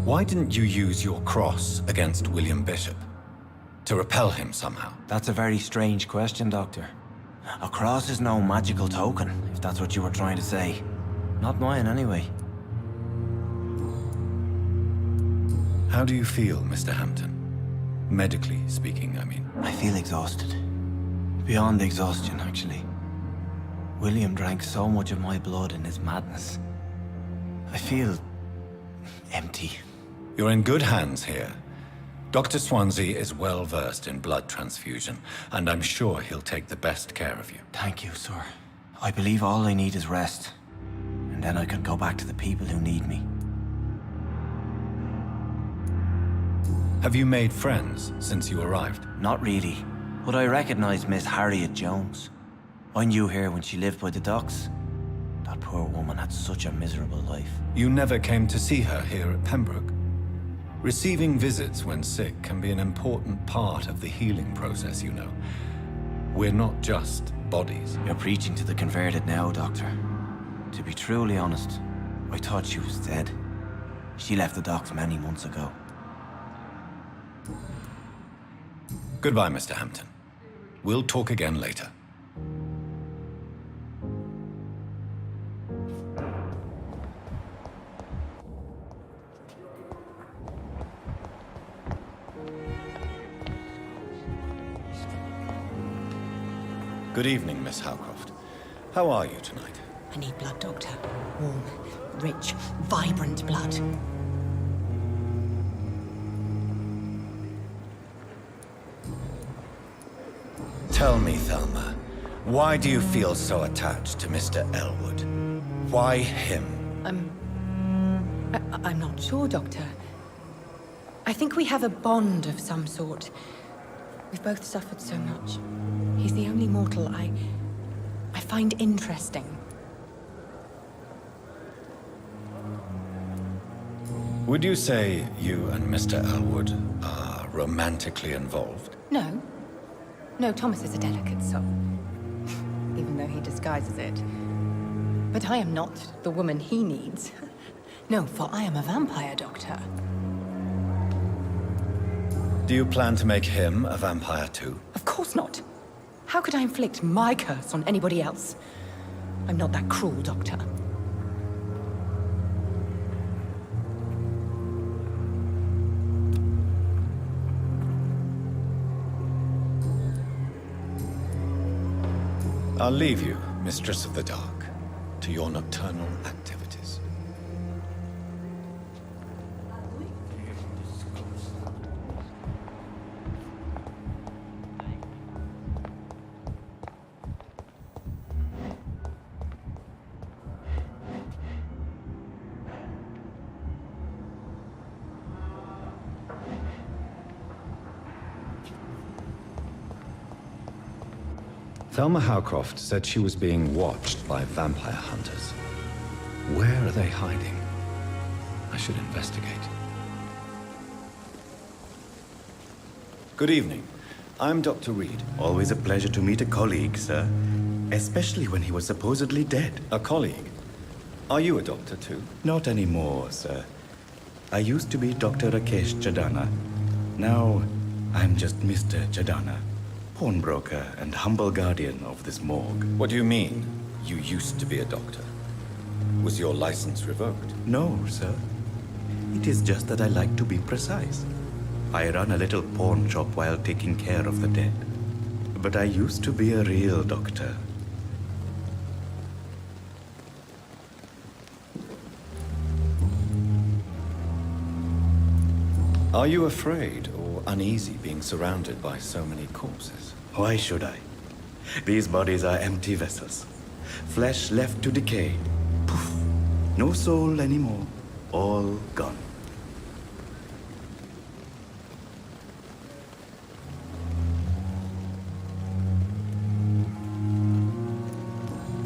Why didn't you use your cross against William Bishop? To repel him somehow?
That's a very strange question, Doctor. A cross is no magical token, if that's what you were trying to say. Not mine, anyway.
How do you feel, Mr. Hampton? Medically speaking, I mean.
I feel exhausted. Beyond exhaustion, actually. William drank so much of my blood in his madness. I feel empty.
You're in good hands here. Dr. Swansea is well versed in blood transfusion, and I'm sure he'll take the best care of you.
Thank you, sir. I believe all I need is rest. And then I can go back to the people who need me.
Have you made friends since you arrived?
Not really, but I recognize Miss Harriet Jones. I knew her when she lived by the docks. That poor woman had such a miserable life.
You never came to see her here at Pembroke? Receiving visits when sick can be an important part of the healing process, you know. We're not just bodies.
You're preaching to the converted now, Doctor. To be truly honest, I thought she was dead. She left the docks many months ago.
Goodbye, Mr. Hampton. We'll talk again later. Good evening, Miss Howcroft. How are you tonight?
I need blood, Doctor. Warm, rich, vibrant blood.
Tell me, Thelma, why do you feel so attached to Mr. Elwood? Why him?
I'm not sure, Doctor. I think we have a bond of some sort. We've both suffered so much. He's the only mortal I find interesting.
Would you say you and Mr. Elwood are romantically involved?
No. No, Thomas is a delicate soul. Even though he disguises it. But I am not the woman he needs. No, for I am a vampire, Doctor.
Do you plan to make him a vampire too?
Of course not. How could I inflict my curse on anybody else? I'm not that cruel, Doctor.
I'll leave you, Mistress of the Dark, to your nocturnal activities. Thelma Howcroft said she was being watched by vampire hunters. Where are they hiding? I should investigate. Good evening. I'm Dr. Reed.
Always a pleasure to meet a colleague, sir. Especially when he was supposedly dead.
A colleague? Are you a doctor too?
Not anymore, sir. I used to be Dr. Rakesh Chadana. Now, I'm just Mr. Chadana. Pawnbroker and humble guardian of this morgue.
What do you mean, you used to be a doctor? Was your license revoked?
No, sir. It is just that I like to be precise. I run a little pawn shop while taking care of the dead. But I used to be a real doctor.
Are you afraid or uneasy being surrounded by so many corpses?
Why should I? These bodies are empty vessels. Flesh left to decay. Poof. No soul anymore. All gone.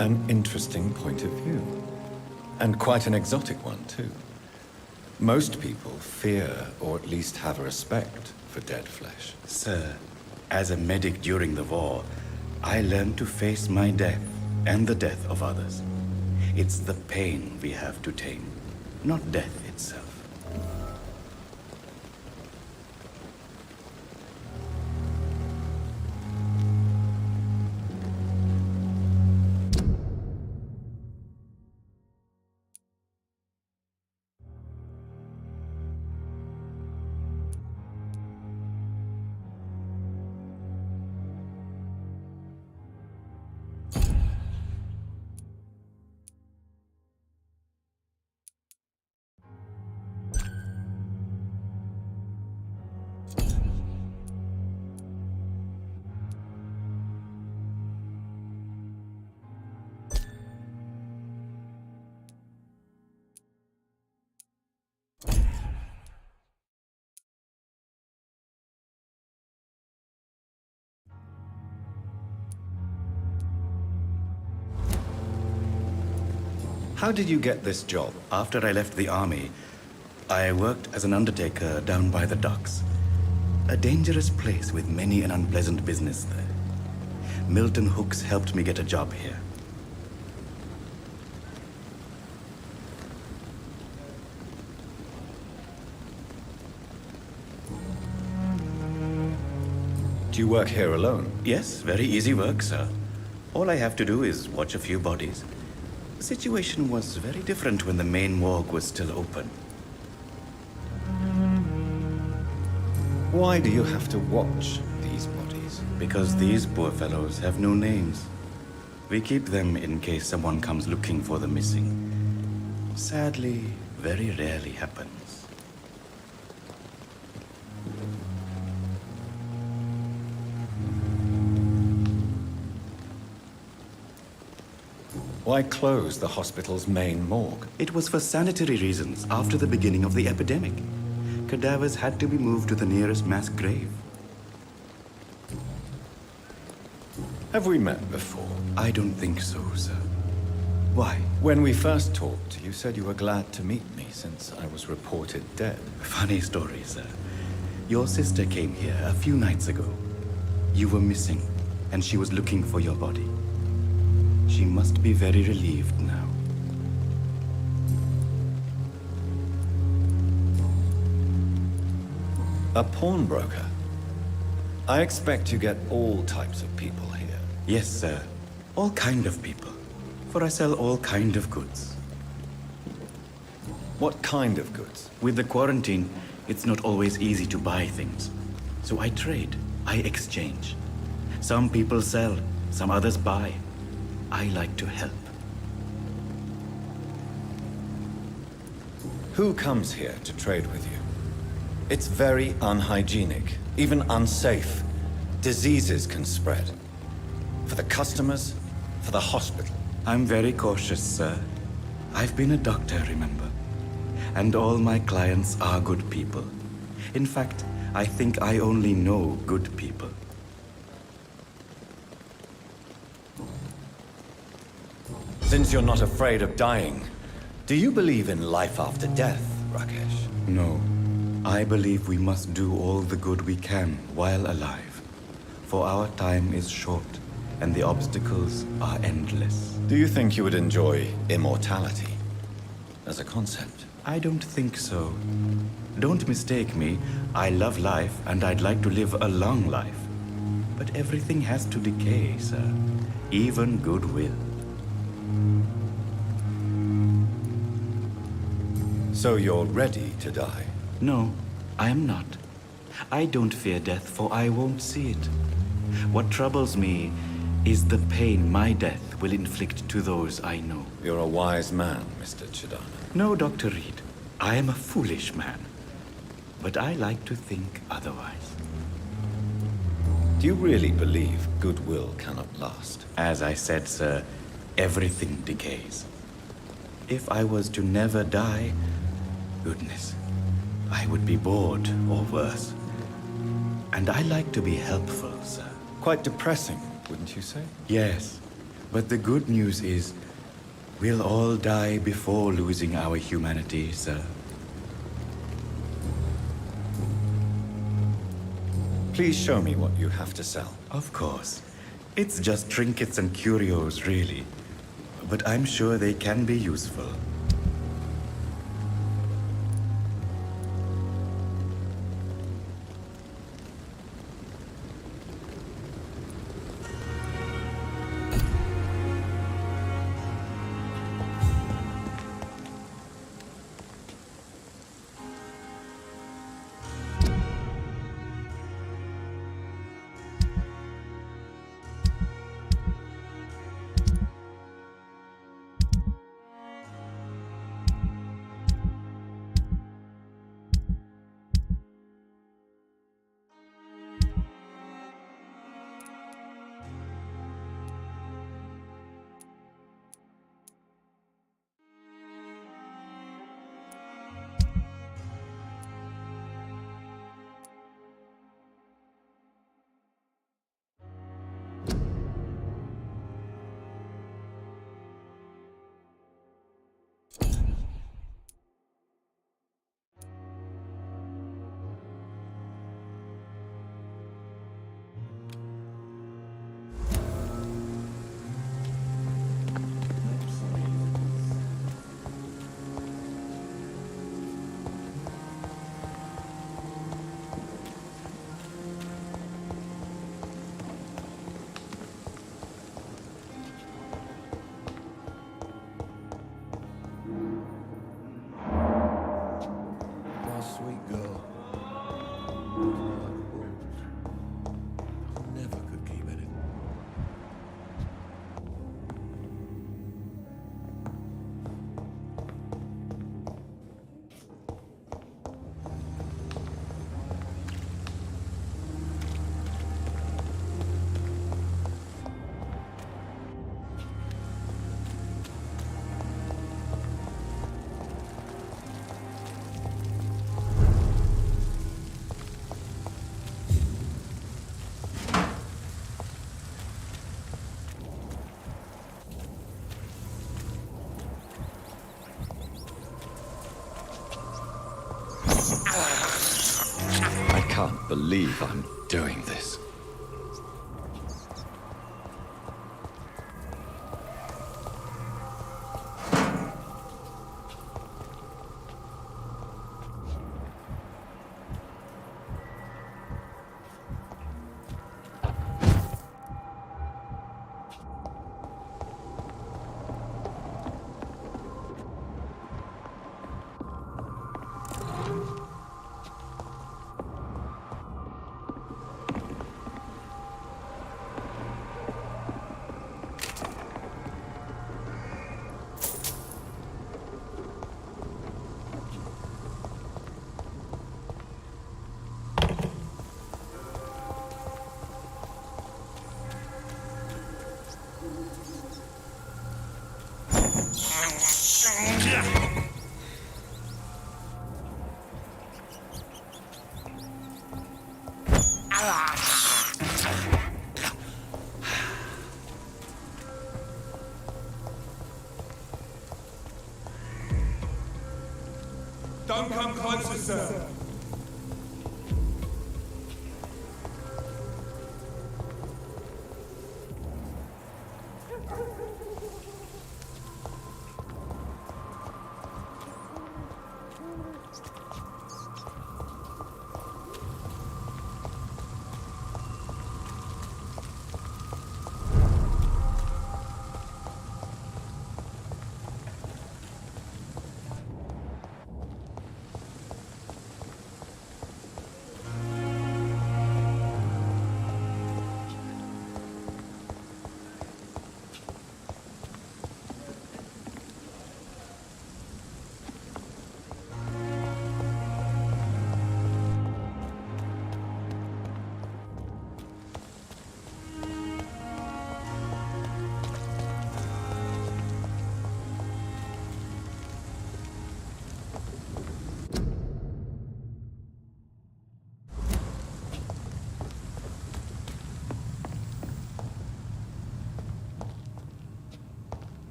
An interesting point of view. And quite an exotic one, too. Most people fear, or at least have a respect, for dead flesh.
Sir, as a medic during the war, I learned to face my death and the death of others. It's the pain we have to tame, not death itself.
How did you get this job?
After I left the army, I worked as an undertaker down by the docks. A dangerous place with many an unpleasant business there. Milton Hooks helped me get a job here.
Do you work here alone?
Yes, very easy work, sir. All I have to do is watch a few bodies. The situation was very different when the main morgue was still open.
Why do you have to watch these bodies?
Because these poor fellows have no names. We keep them in case someone comes looking for the missing. Sadly, very rarely happens.
Why close the hospital's main morgue?
It was for sanitary reasons after the beginning of the epidemic. Cadavers had to be moved to the nearest mass grave.
Have we met before?
I don't think so, sir. Why?
When we first talked, you said you were glad to meet me since I was reported dead.
Funny story, sir. Your sister came here a few nights ago. You were missing, and she was looking for your body. She must be very relieved now.
A pawnbroker? I expect you get all types of people here.
Yes, sir. All kind of people. For I sell all kind of goods.
What kind of goods?
With the quarantine, it's not always easy to buy things. So I trade. I exchange. Some people sell, some others buy. I like to help.
Who comes here to trade with you? It's very unhygienic, even unsafe. Diseases can spread. For the customers, for the hospital.
I'm very cautious, sir. I've been a doctor, remember? And all my clients are good people. In fact, I think I only know good people.
Since you're not afraid of dying, do you believe in life after death, Rakesh?
No. I believe we must do all the good we can while alive. For our time is short, and the obstacles are endless.
Do you think you would enjoy immortality as a concept?
I don't think so. Don't mistake me. I love life, and I'd like to live a long life. But everything has to decay, sir. Even goodwill.
So you're ready to die?
No, I am not. I don't fear death, for I won't see it. What troubles me is the pain my death will inflict to those I know.
You're a wise man, Mr. Chidana.
No, Dr. Reed. I am a foolish man. But I like to think otherwise.
Do you really believe goodwill cannot last?
As I said, sir, everything decays. If I was to never die, goodness, I would be bored or worse. And I like to be helpful, sir.
Quite depressing, wouldn't you say?
Yes, but the good news is we'll all die before losing our humanity, sir.
Please show me what you have to sell.
Of course. It's just trinkets and curios, really. but I'm sure they can be useful.
Sweet girl. Never could keep at it.
I can't believe I'm doing this.
Don't come closer, sir.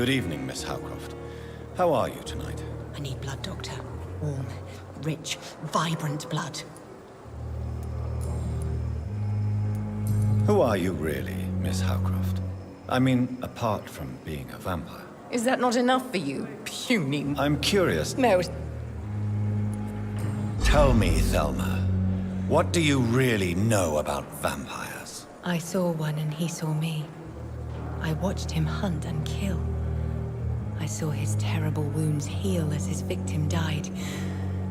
Good evening, Miss Howcroft. How are you tonight?
I need blood, Doctor. Warm, rich, vibrant blood.
Who are you really, Miss Howcroft? I mean, apart from being a vampire.
Is that not enough for you, puny...
I'm curious.
No.
Tell me, Thelma, what do you really know about vampires?
I saw one and he saw me. I watched him hunt and kill. I saw his terrible wounds heal as his victim died.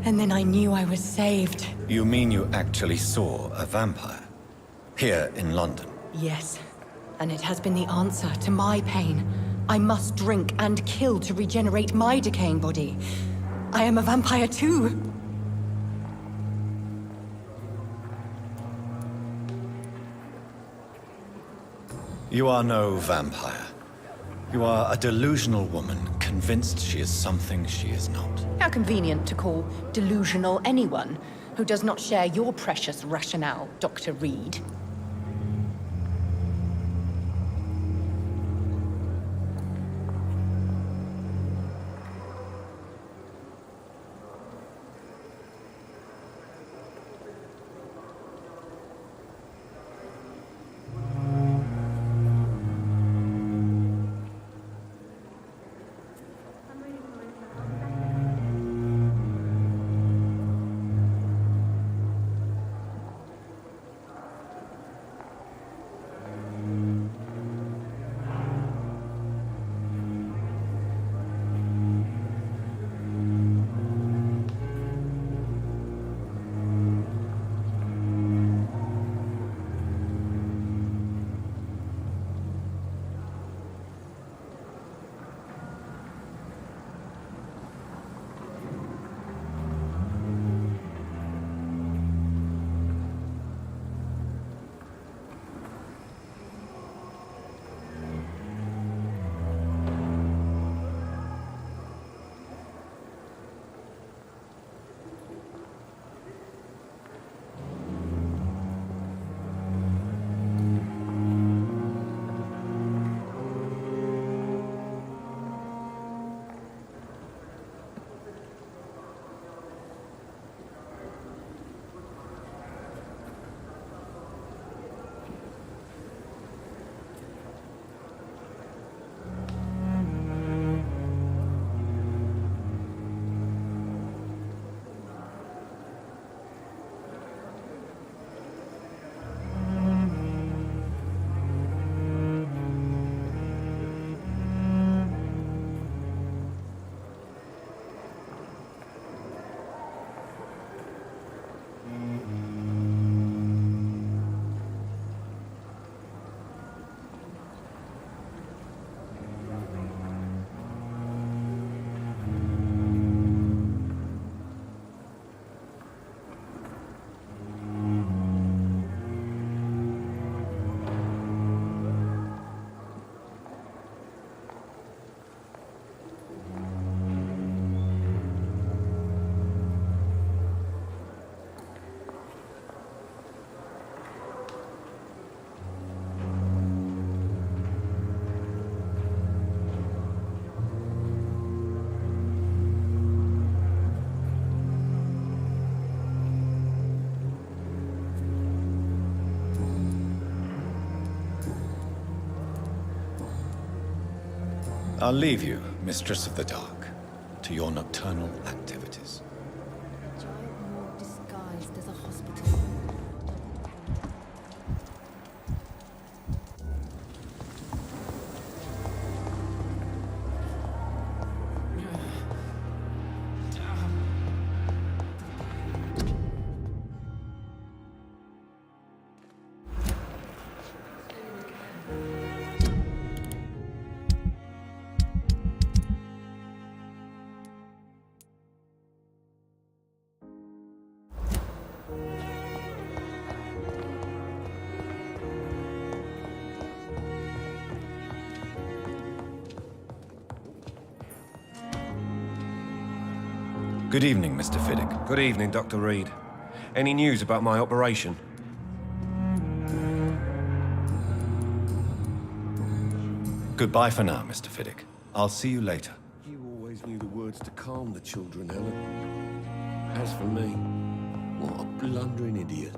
And then I knew I was saved.
You mean you actually saw a vampire? Here in London?
Yes. And it has been the answer to my pain. I must drink and kill to regenerate my decaying body. I am a vampire too.
You are no vampire. You are a delusional woman, convinced she is something she is not.
How convenient to call delusional anyone who does not share your precious rationale, Dr. Reed.
I'll leave you, Mistress of the Dark, to your nocturnal activities.
Disguised as a hospital.
Good evening, Mr. Fiddick.
Good evening, Dr. Reed. Any news about my operation?
Goodbye for now, Mr. Fiddick. I'll see you later.
You always knew the words to calm the children, Helen. As for me, what a blundering idiot.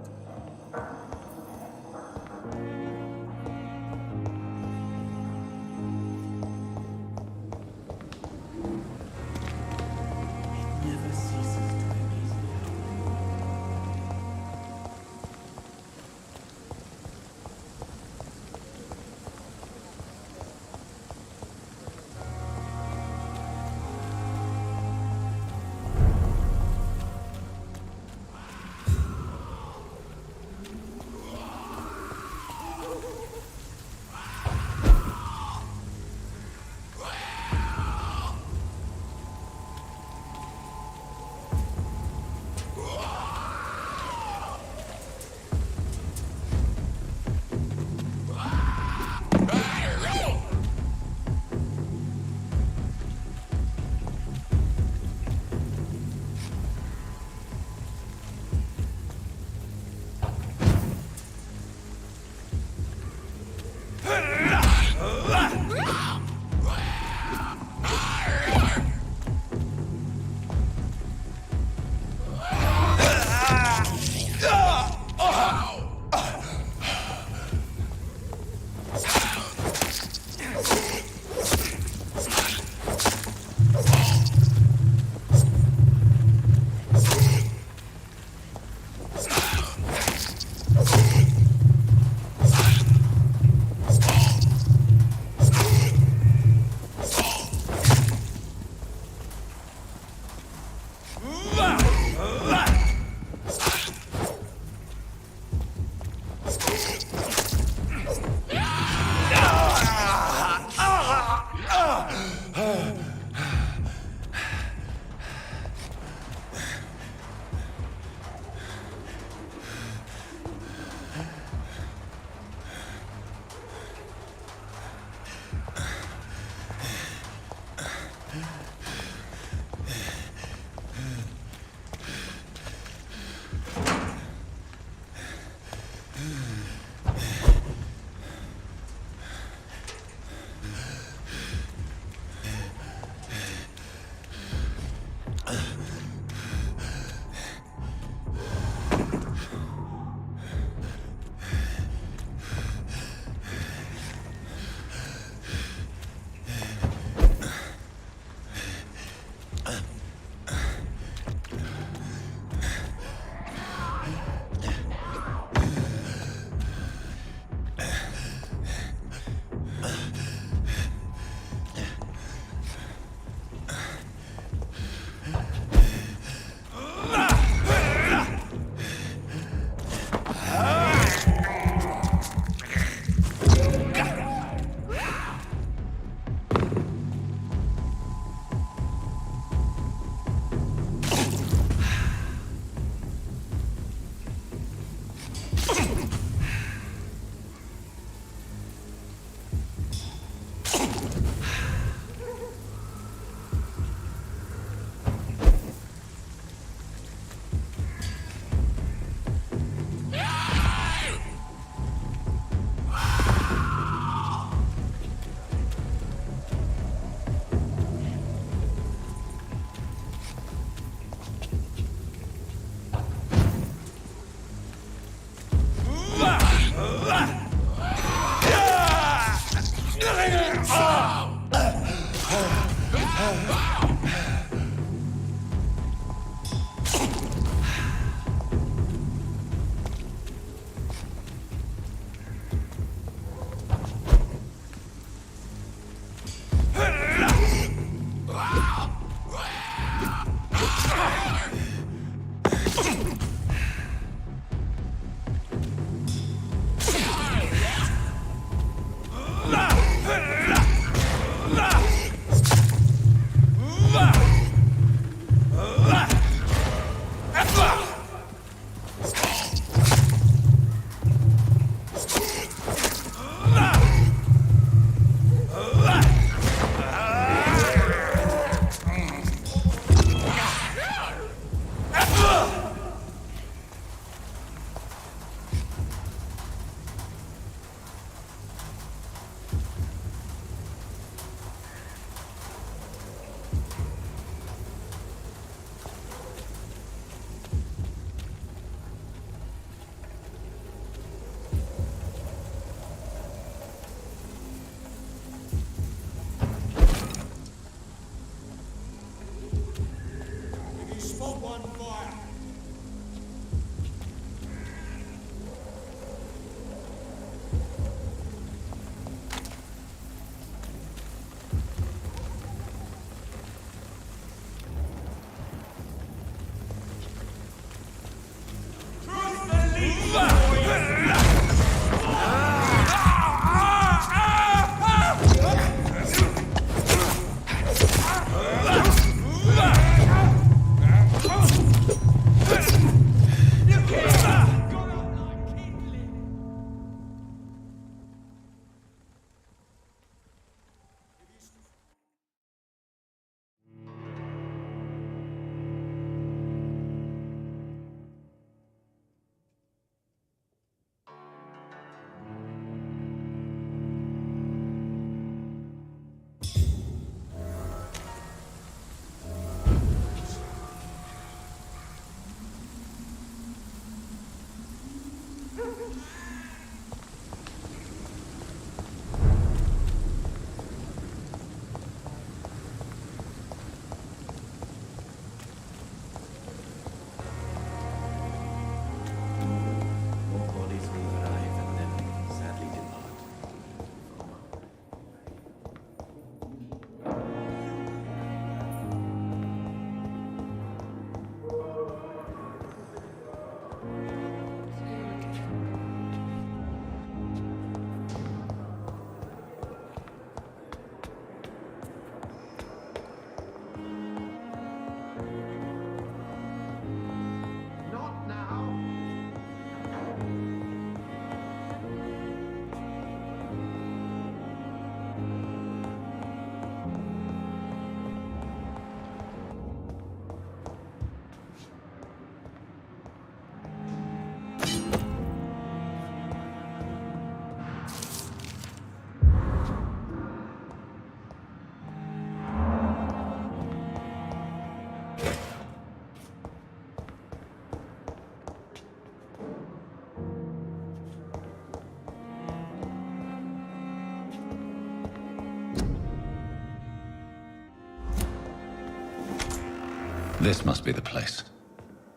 This must be the place.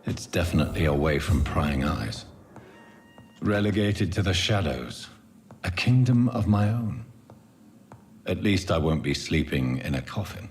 It's definitely away from prying eyes. Relegated to the shadows. A kingdom of my own. At least I won't be sleeping in a coffin.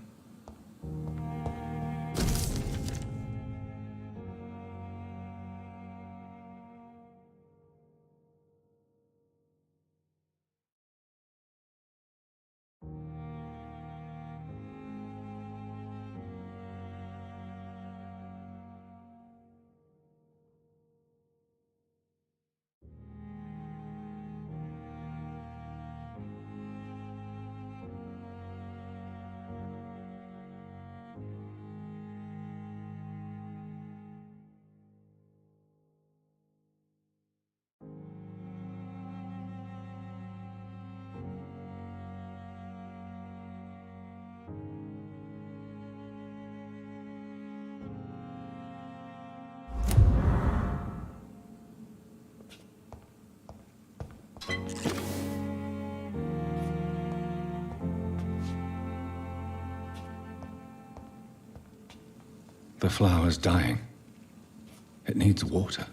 The flower's dying. It needs water.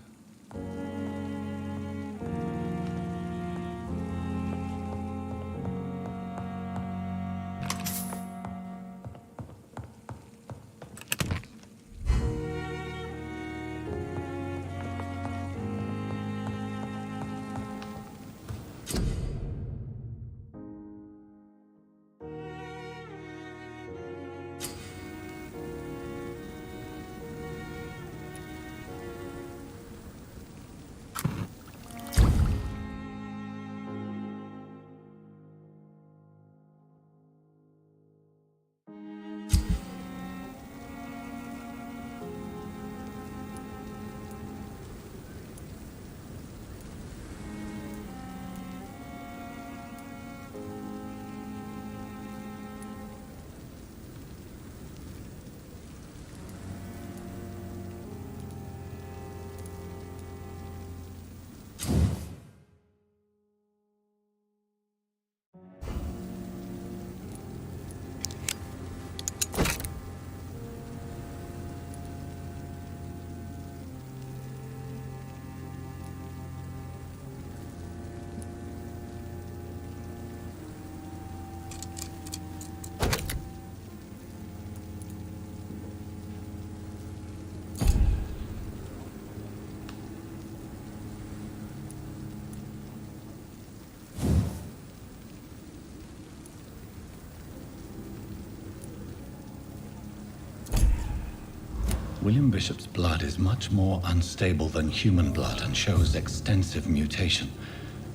William Bishop's blood is much more unstable than human blood and shows extensive mutation.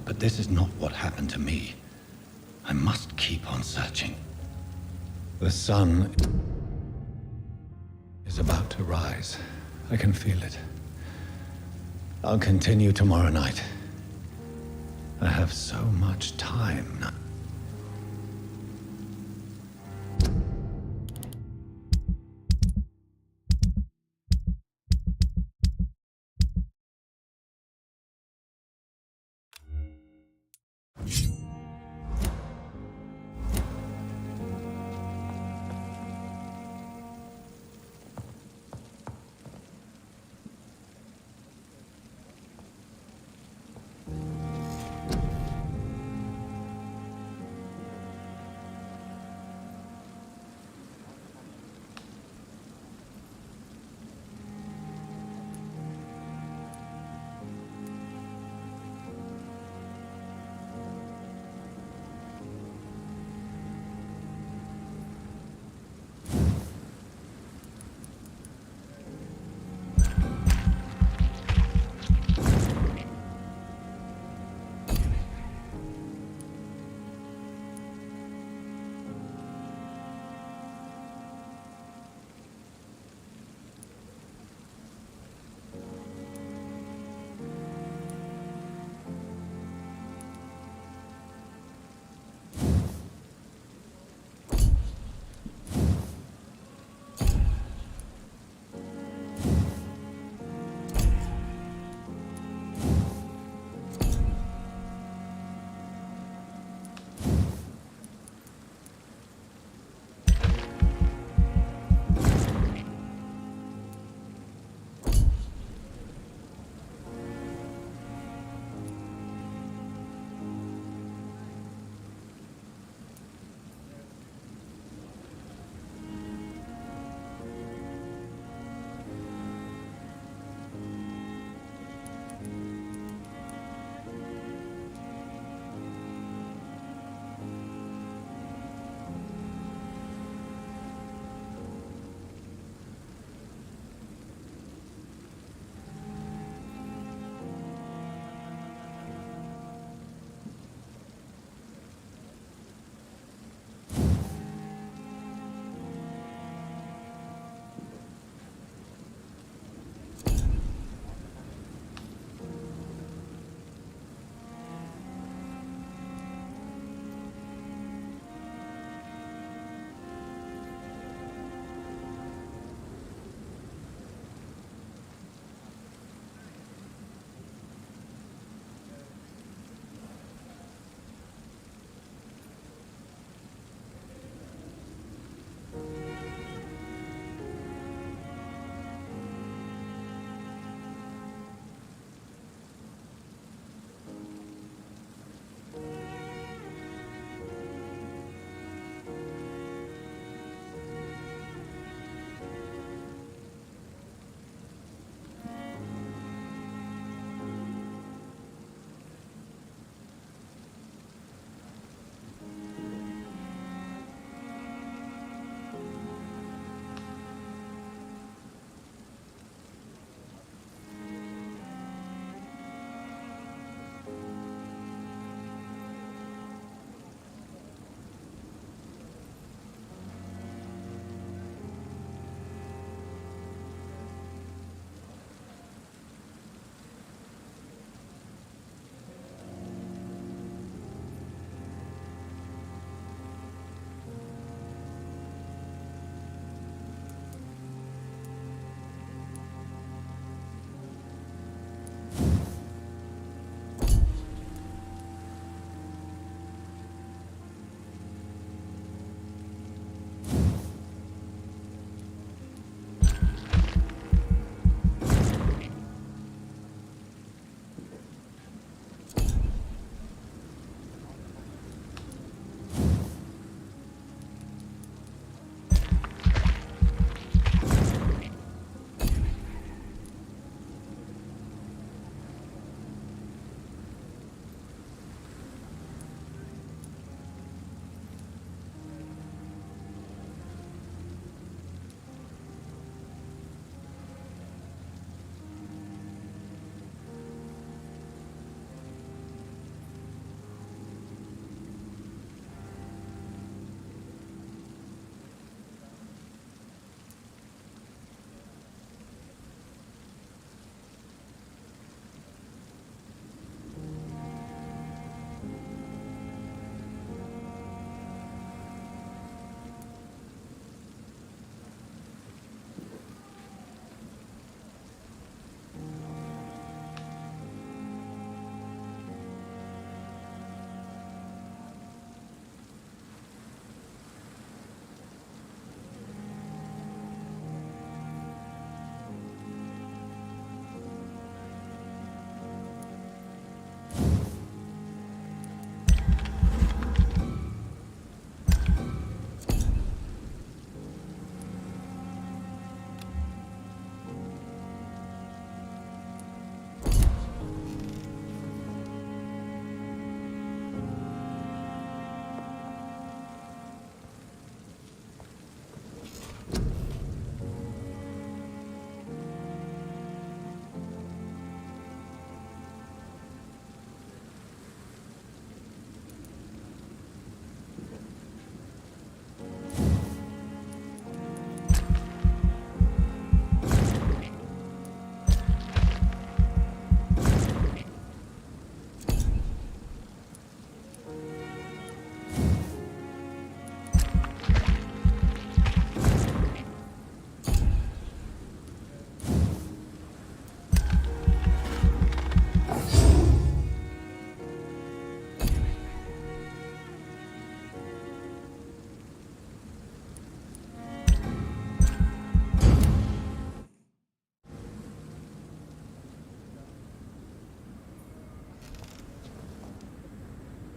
But this is not what happened to me. I must keep on searching. The sun is about to rise. I can feel it. I'll continue tomorrow night. I have so much time now.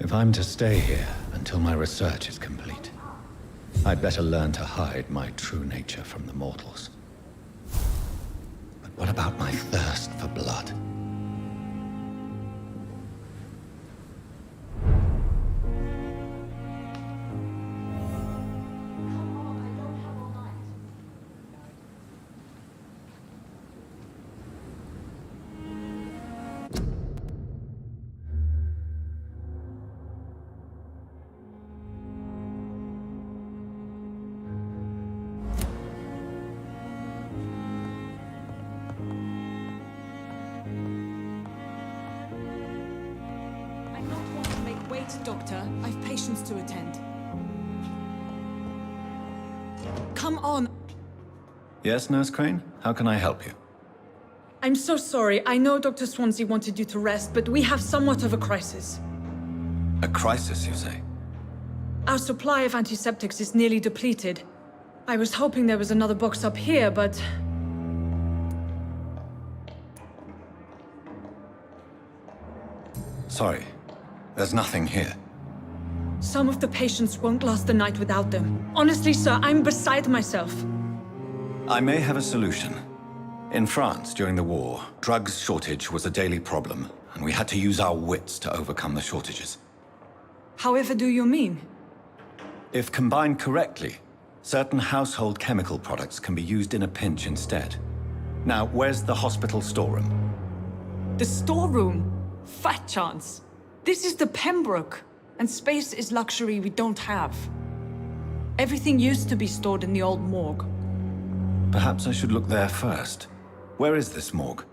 If I'm to stay here until my research is complete, I'd better learn to hide my true nature from the mortals. But what about my thirst for blood?
Doctor, I've patients to attend. Come on.
Yes, Nurse Crane? How can I help you?
I'm so sorry. I know Dr. Swansea wanted you to rest, but we have somewhat of a crisis.
A crisis, you say?
Our supply of antiseptics is nearly depleted. I was hoping there was another box up here, but...
Sorry. There's nothing here.
Some of the patients won't last the night without them. Honestly, sir, I'm beside myself.
I may have a solution. In France, during the war, drugs shortage was a daily problem, and we had to use our wits to overcome the shortages.
However do you mean?
If combined correctly, certain household chemical products can be used in a pinch instead. Now, where's the hospital storeroom?
The storeroom? Fat chance. This is the Pembroke, and space is luxury we don't have. Everything used to be stored in the old morgue.
Perhaps I should look there first. Where is this morgue?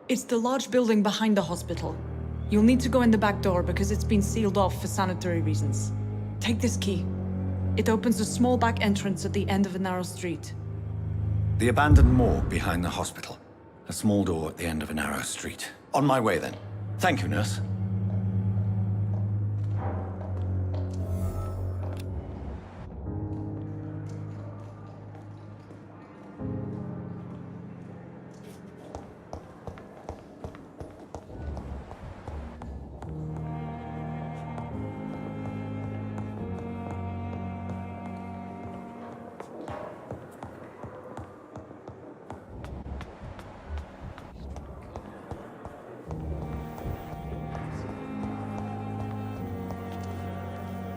It's the large building behind the hospital. You'll need to go in the back door because it's been sealed off for sanitary reasons. Take this key. It opens a small back entrance at the end of a narrow street.
The abandoned morgue behind the hospital. A small door at the end of a narrow street. On my way then. Thank you, nurse.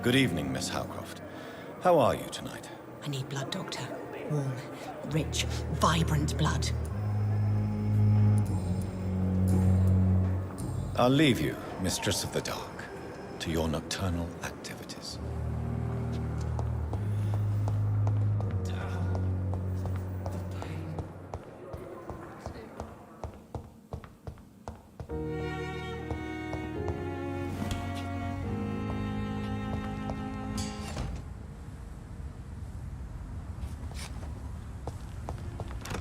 Good evening, Miss Howcroft. How are you tonight?
I need blood, Doctor. Warm, rich, vibrant blood.
I'll leave you, Mistress of the Dark, to your nocturnal activities.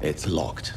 It's locked.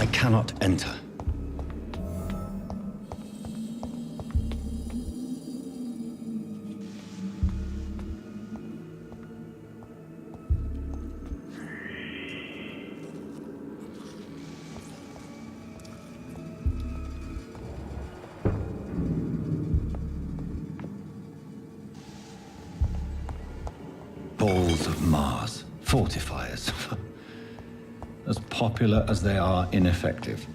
I cannot enter. Balls of Mars, fortifiers. As popular as they are ineffective.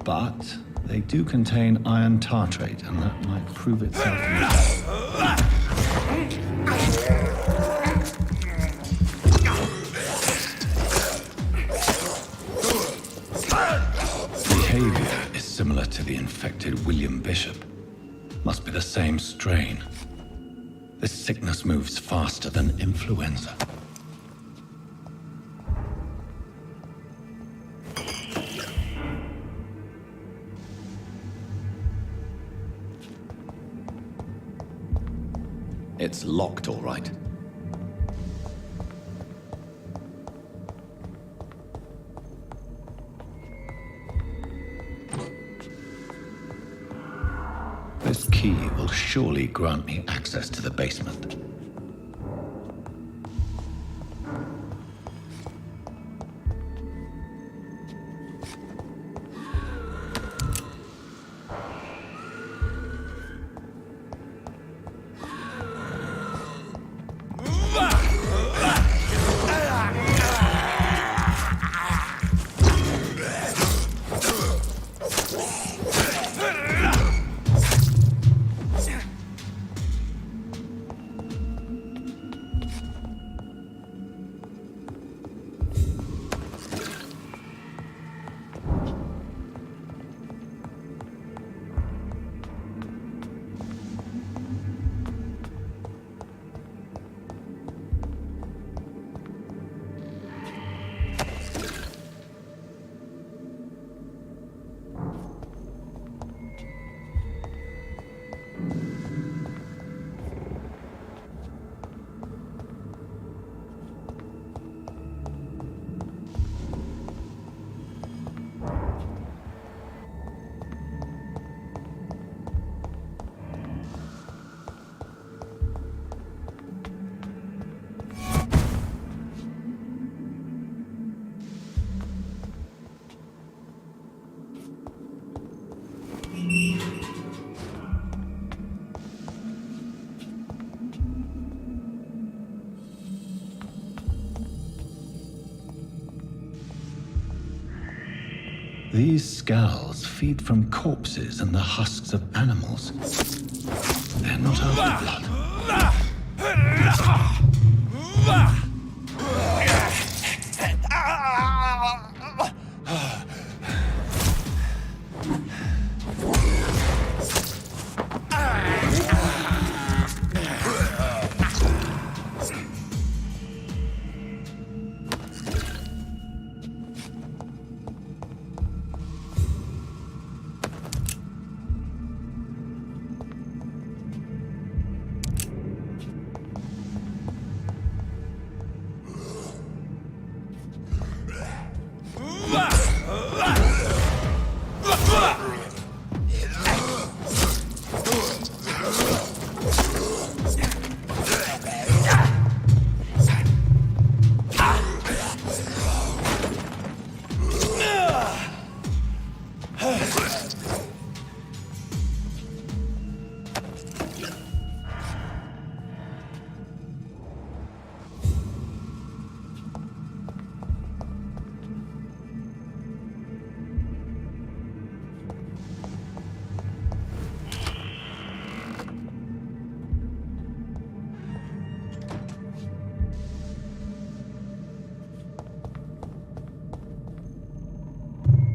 But they do contain iron tartrate, and that might prove itself Behavior is similar to the infected William Bishop. Must be the same strain. This sickness moves faster than influenza. It's locked, all right. This key will surely grant me access to the basement. These scowls feed from corpses and the husks of animals. They're not after blood.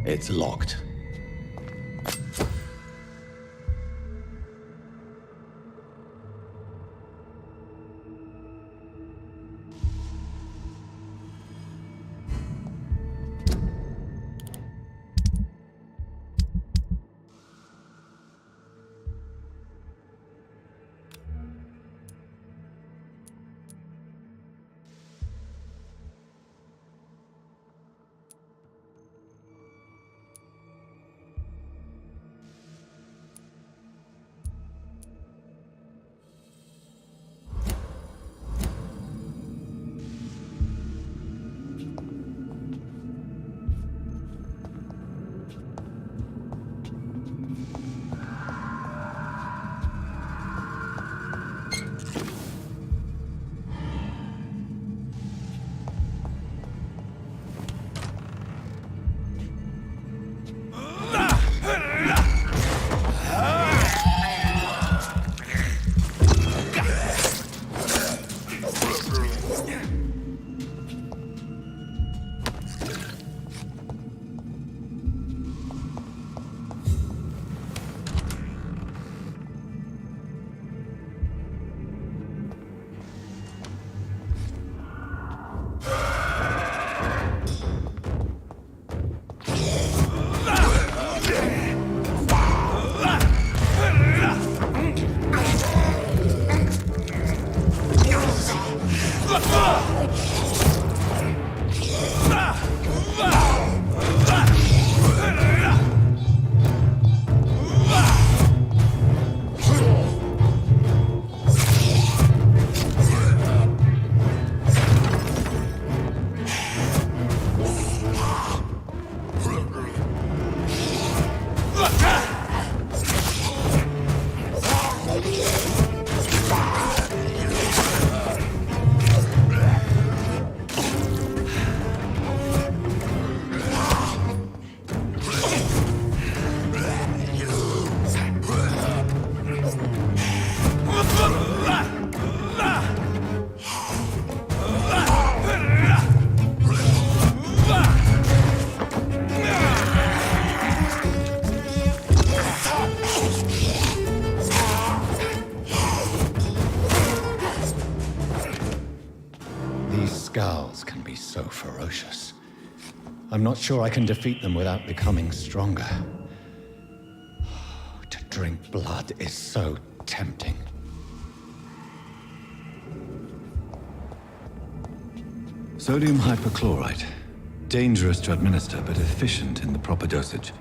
It's locked. ferocious. I'm not sure I can defeat them without becoming stronger. To drink blood is so tempting. Sodium hypochlorite. Dangerous to administer, but efficient in the proper dosage.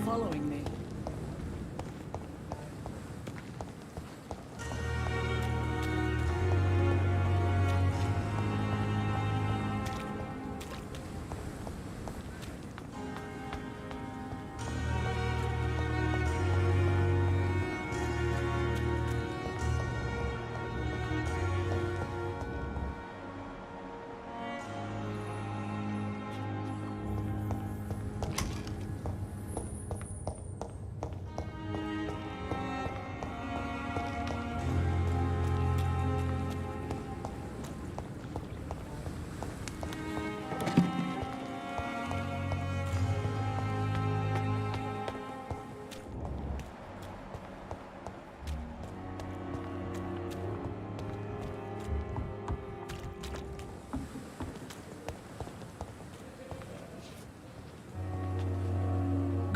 Following me.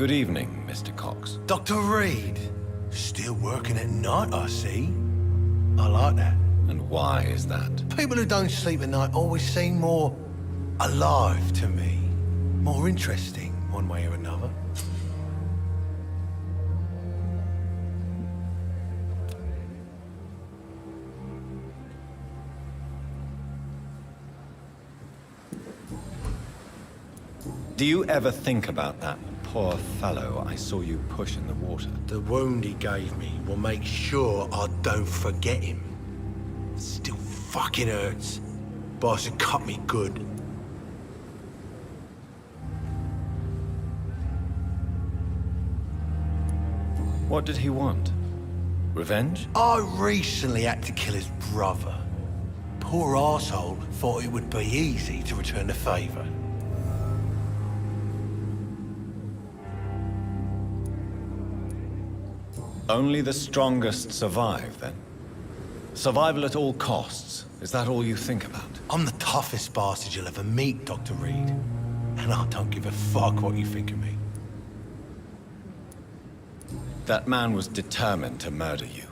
Good evening, Mr. Cox.
Dr. Reed. Still working at night, I see. I like that.
And why is that?
People who don't sleep at night always seem more alive to me. More interesting, one way or another.
Do you ever think about that poor fellow I saw you push in the water?
The wound he gave me will make sure I don't forget him. Still fucking hurts. Boss had cut me good.
What did he want? Revenge?
I recently had to kill his brother. Poor arsehole thought it would be easy to return the favor.
Only the strongest survive, then? Survival at all costs. Is that all you think about?
I'm the toughest bastard you'll ever meet, Dr. Reed. And I don't give a fuck what you think of me.
That man was determined to murder you.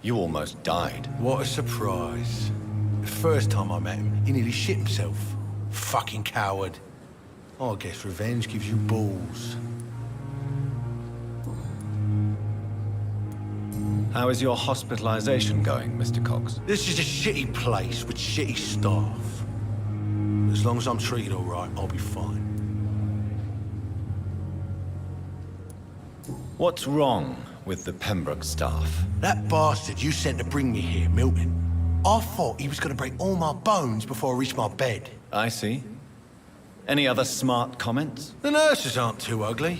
You almost died.
What a surprise. The first time I met him, he nearly shit himself. Fucking coward. I guess revenge gives you balls.
How is your hospitalization going, Mr. Cox?
This is a shitty place with shitty staff. As long as I'm treated all right, I'll be fine.
What's wrong with the Pembroke staff?
That bastard you sent to bring me here, Milton, I thought he was going to break all my bones before I reached my bed.
I see. Any other smart comments?
The nurses aren't too ugly.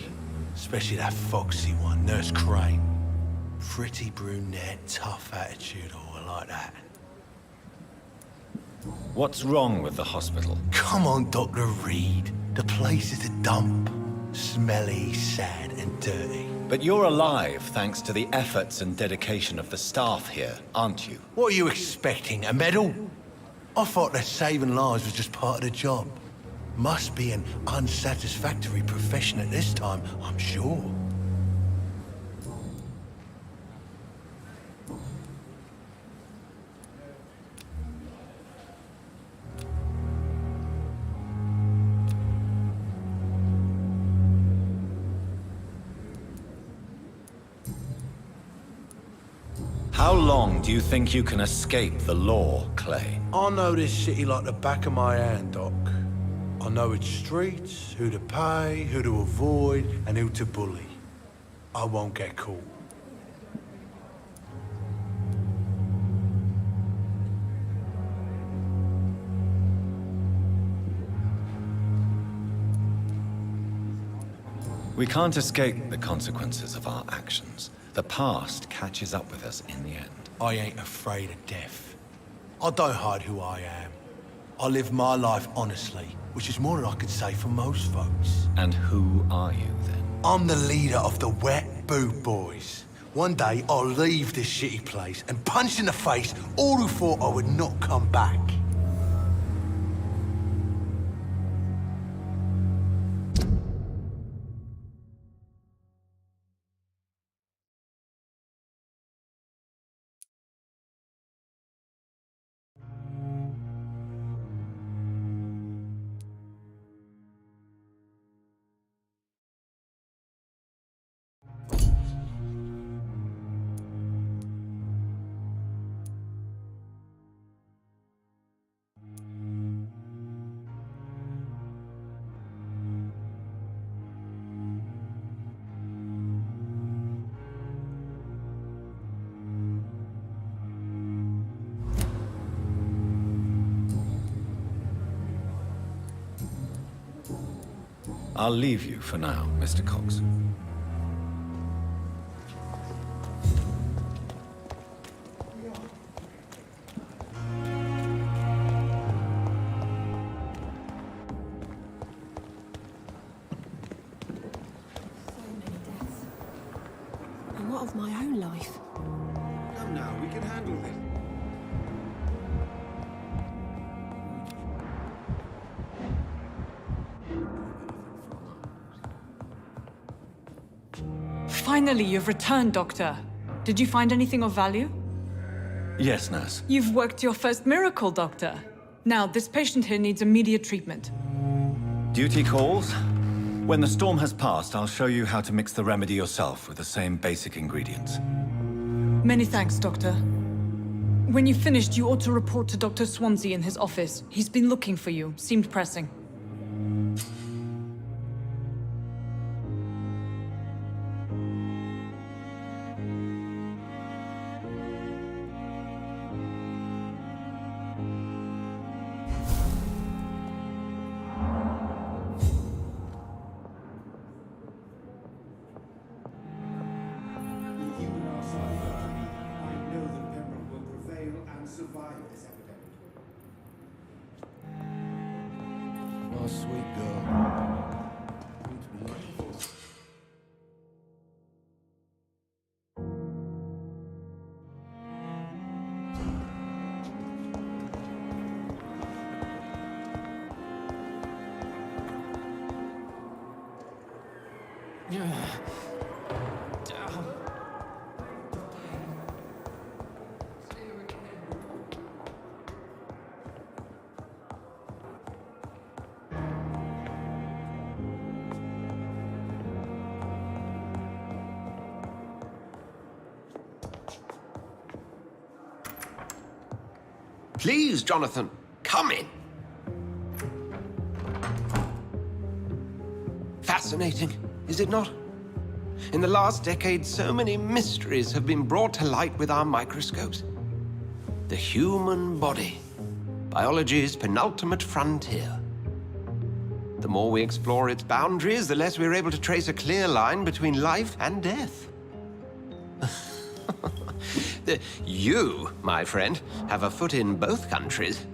Especially that foxy one, Nurse Crane. Pretty brunette, tough attitude, oh, I like that.
What's wrong with the hospital?
Come on, Dr. Reed. The place is a dump. Smelly, sad, and dirty.
But you're alive thanks to the efforts and dedication of the staff here, aren't you?
What are you expecting, a medal? I thought that saving lives was just part of the job. Must be an unsatisfactory profession at this time, I'm sure.
How long do you think you can escape the law, Clay?
I know this city like the back of my hand, Doc. I know its streets, who to pay, who to avoid, and who to bully. I won't get caught.
We can't escape the consequences of our actions. The past catches up with us in the end.
I ain't afraid of death. I don't hide who I am. I live my life honestly, which is more than I could say for most folks.
And who are you, then?
I'm the leader of the Wet Boot Boys. One day, I'll leave this shitty place and punch in the face all who thought I would not come back.
I'll leave you for now, Mr. Cox.
And what of my own life?
Come now, we can handle this.
Finally, you've returned, Doctor. Did you find anything of value?
Yes, nurse.
You've worked your first miracle, Doctor. Now, this patient here needs immediate treatment.
Duty calls. When the storm has passed, I'll show you how to mix the remedy yourself with the same basic ingredients.
Many thanks, Doctor. When you've finished, you ought to report to Dr. Swansea in his office. He's been looking for you. Seemed pressing.
Oh, sweet girl.
Please, Jonathan, come in. Fascinating, is it not? In the last decade, so many mysteries have been brought to light with our microscopes. The human body, biology's penultimate frontier. The more we explore its boundaries, the less we're able to trace a clear line between life and death. You, my friend, have a foot in both countries.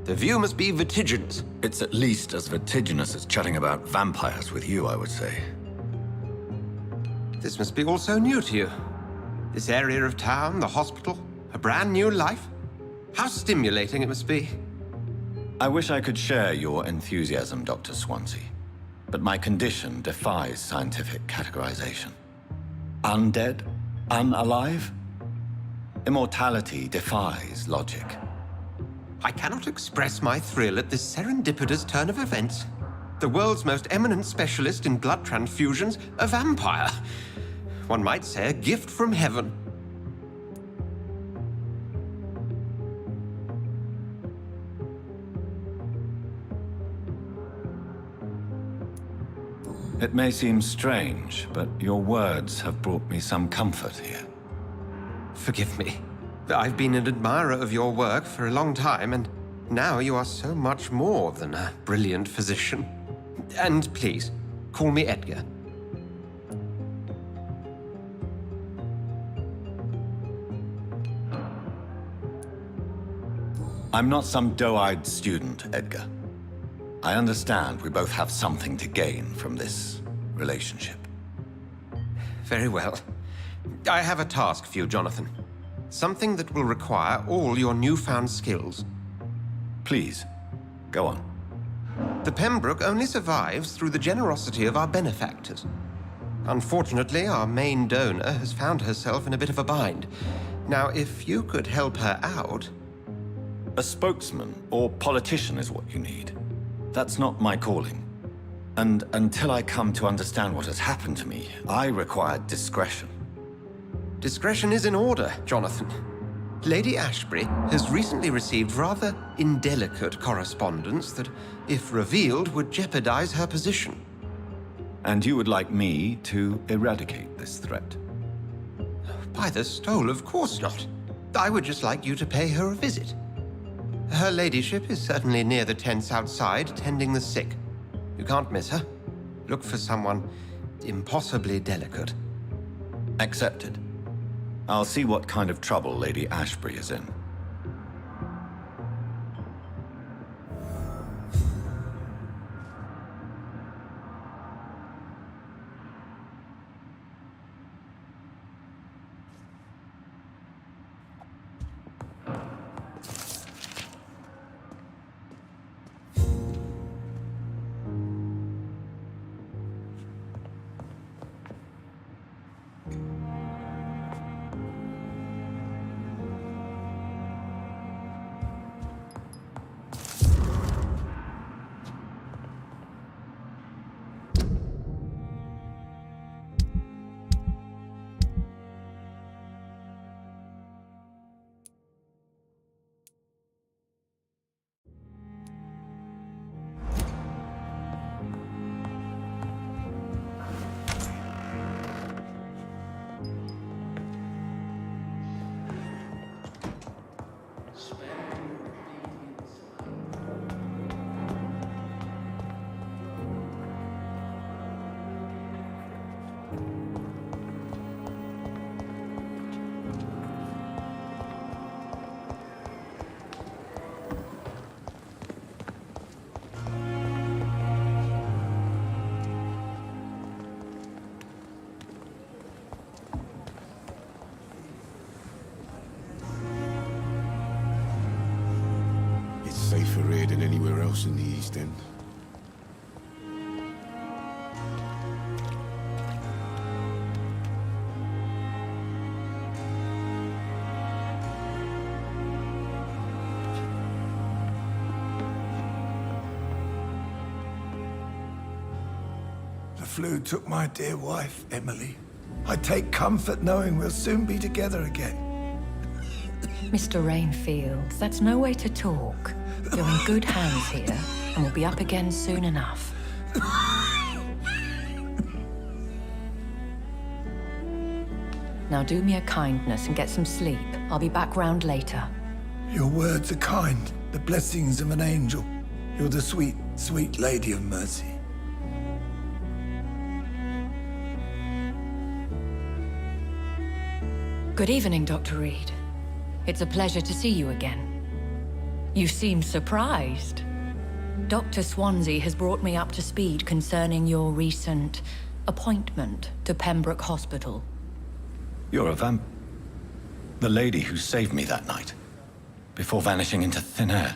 The view must be vertiginous.
It's at least as vertiginous as chatting about vampires with you, I would say.
This must be all so new to you. This area of town, the hospital, a brand new life. How stimulating it must be.
I wish I could share your enthusiasm, Dr. Swansea. But my condition defies scientific categorization. Undead? Unalive? Immortality defies logic.
I cannot express my thrill at this serendipitous turn of events. The world's most eminent specialist in blood transfusions, a vampire. One might say a gift from heaven.
It may seem strange, but your words have brought me some comfort here.
Forgive me. I've been an admirer of your work for a long time, and now you are so much more than a brilliant physician. And please, call me Edgar.
I'm not some doe-eyed student, Edgar. I understand we both have something to gain from this relationship.
Very well. I have a task for you, Jonathan. Something that will require all your newfound skills.
Please, go on.
The Pembroke only survives through the generosity of our benefactors. Unfortunately, our main donor has found herself in a bit of a bind. Now, if you could help her out...
A spokesman or politician is what you need. That's not my calling. And until I come to understand what has happened to me, I require discretion.
Discretion is in order, Jonathan. Lady Ashbury has recently received rather indelicate correspondence that, if revealed, would jeopardize her position.
And you would like me to eradicate this threat?
By the stole, of course not. I would just like you to pay her a visit. Her ladyship is certainly near the tents outside, tending the sick. You can't miss her. Look for someone impossibly delicate.
Accepted. I'll see what kind of trouble Lady Ashbury is in.
else in the East End.
The flu took my dear wife, Emily. I take comfort knowing we'll soon be together again.
Mr. Rainfield, that's no way to talk. You're in good hands here, and we'll be up again soon enough. Now do me a kindness and get some sleep. I'll be back round later.
Your words are kind, the blessings of an angel. You're the sweet, sweet Lady of Mercy.
Good evening, Dr. Reed. It's a pleasure to see you again. You seem surprised. Dr. Swansea has brought me up to speed concerning your recent appointment to Pembroke Hospital.
You're a the lady who saved me that night, before vanishing into thin air.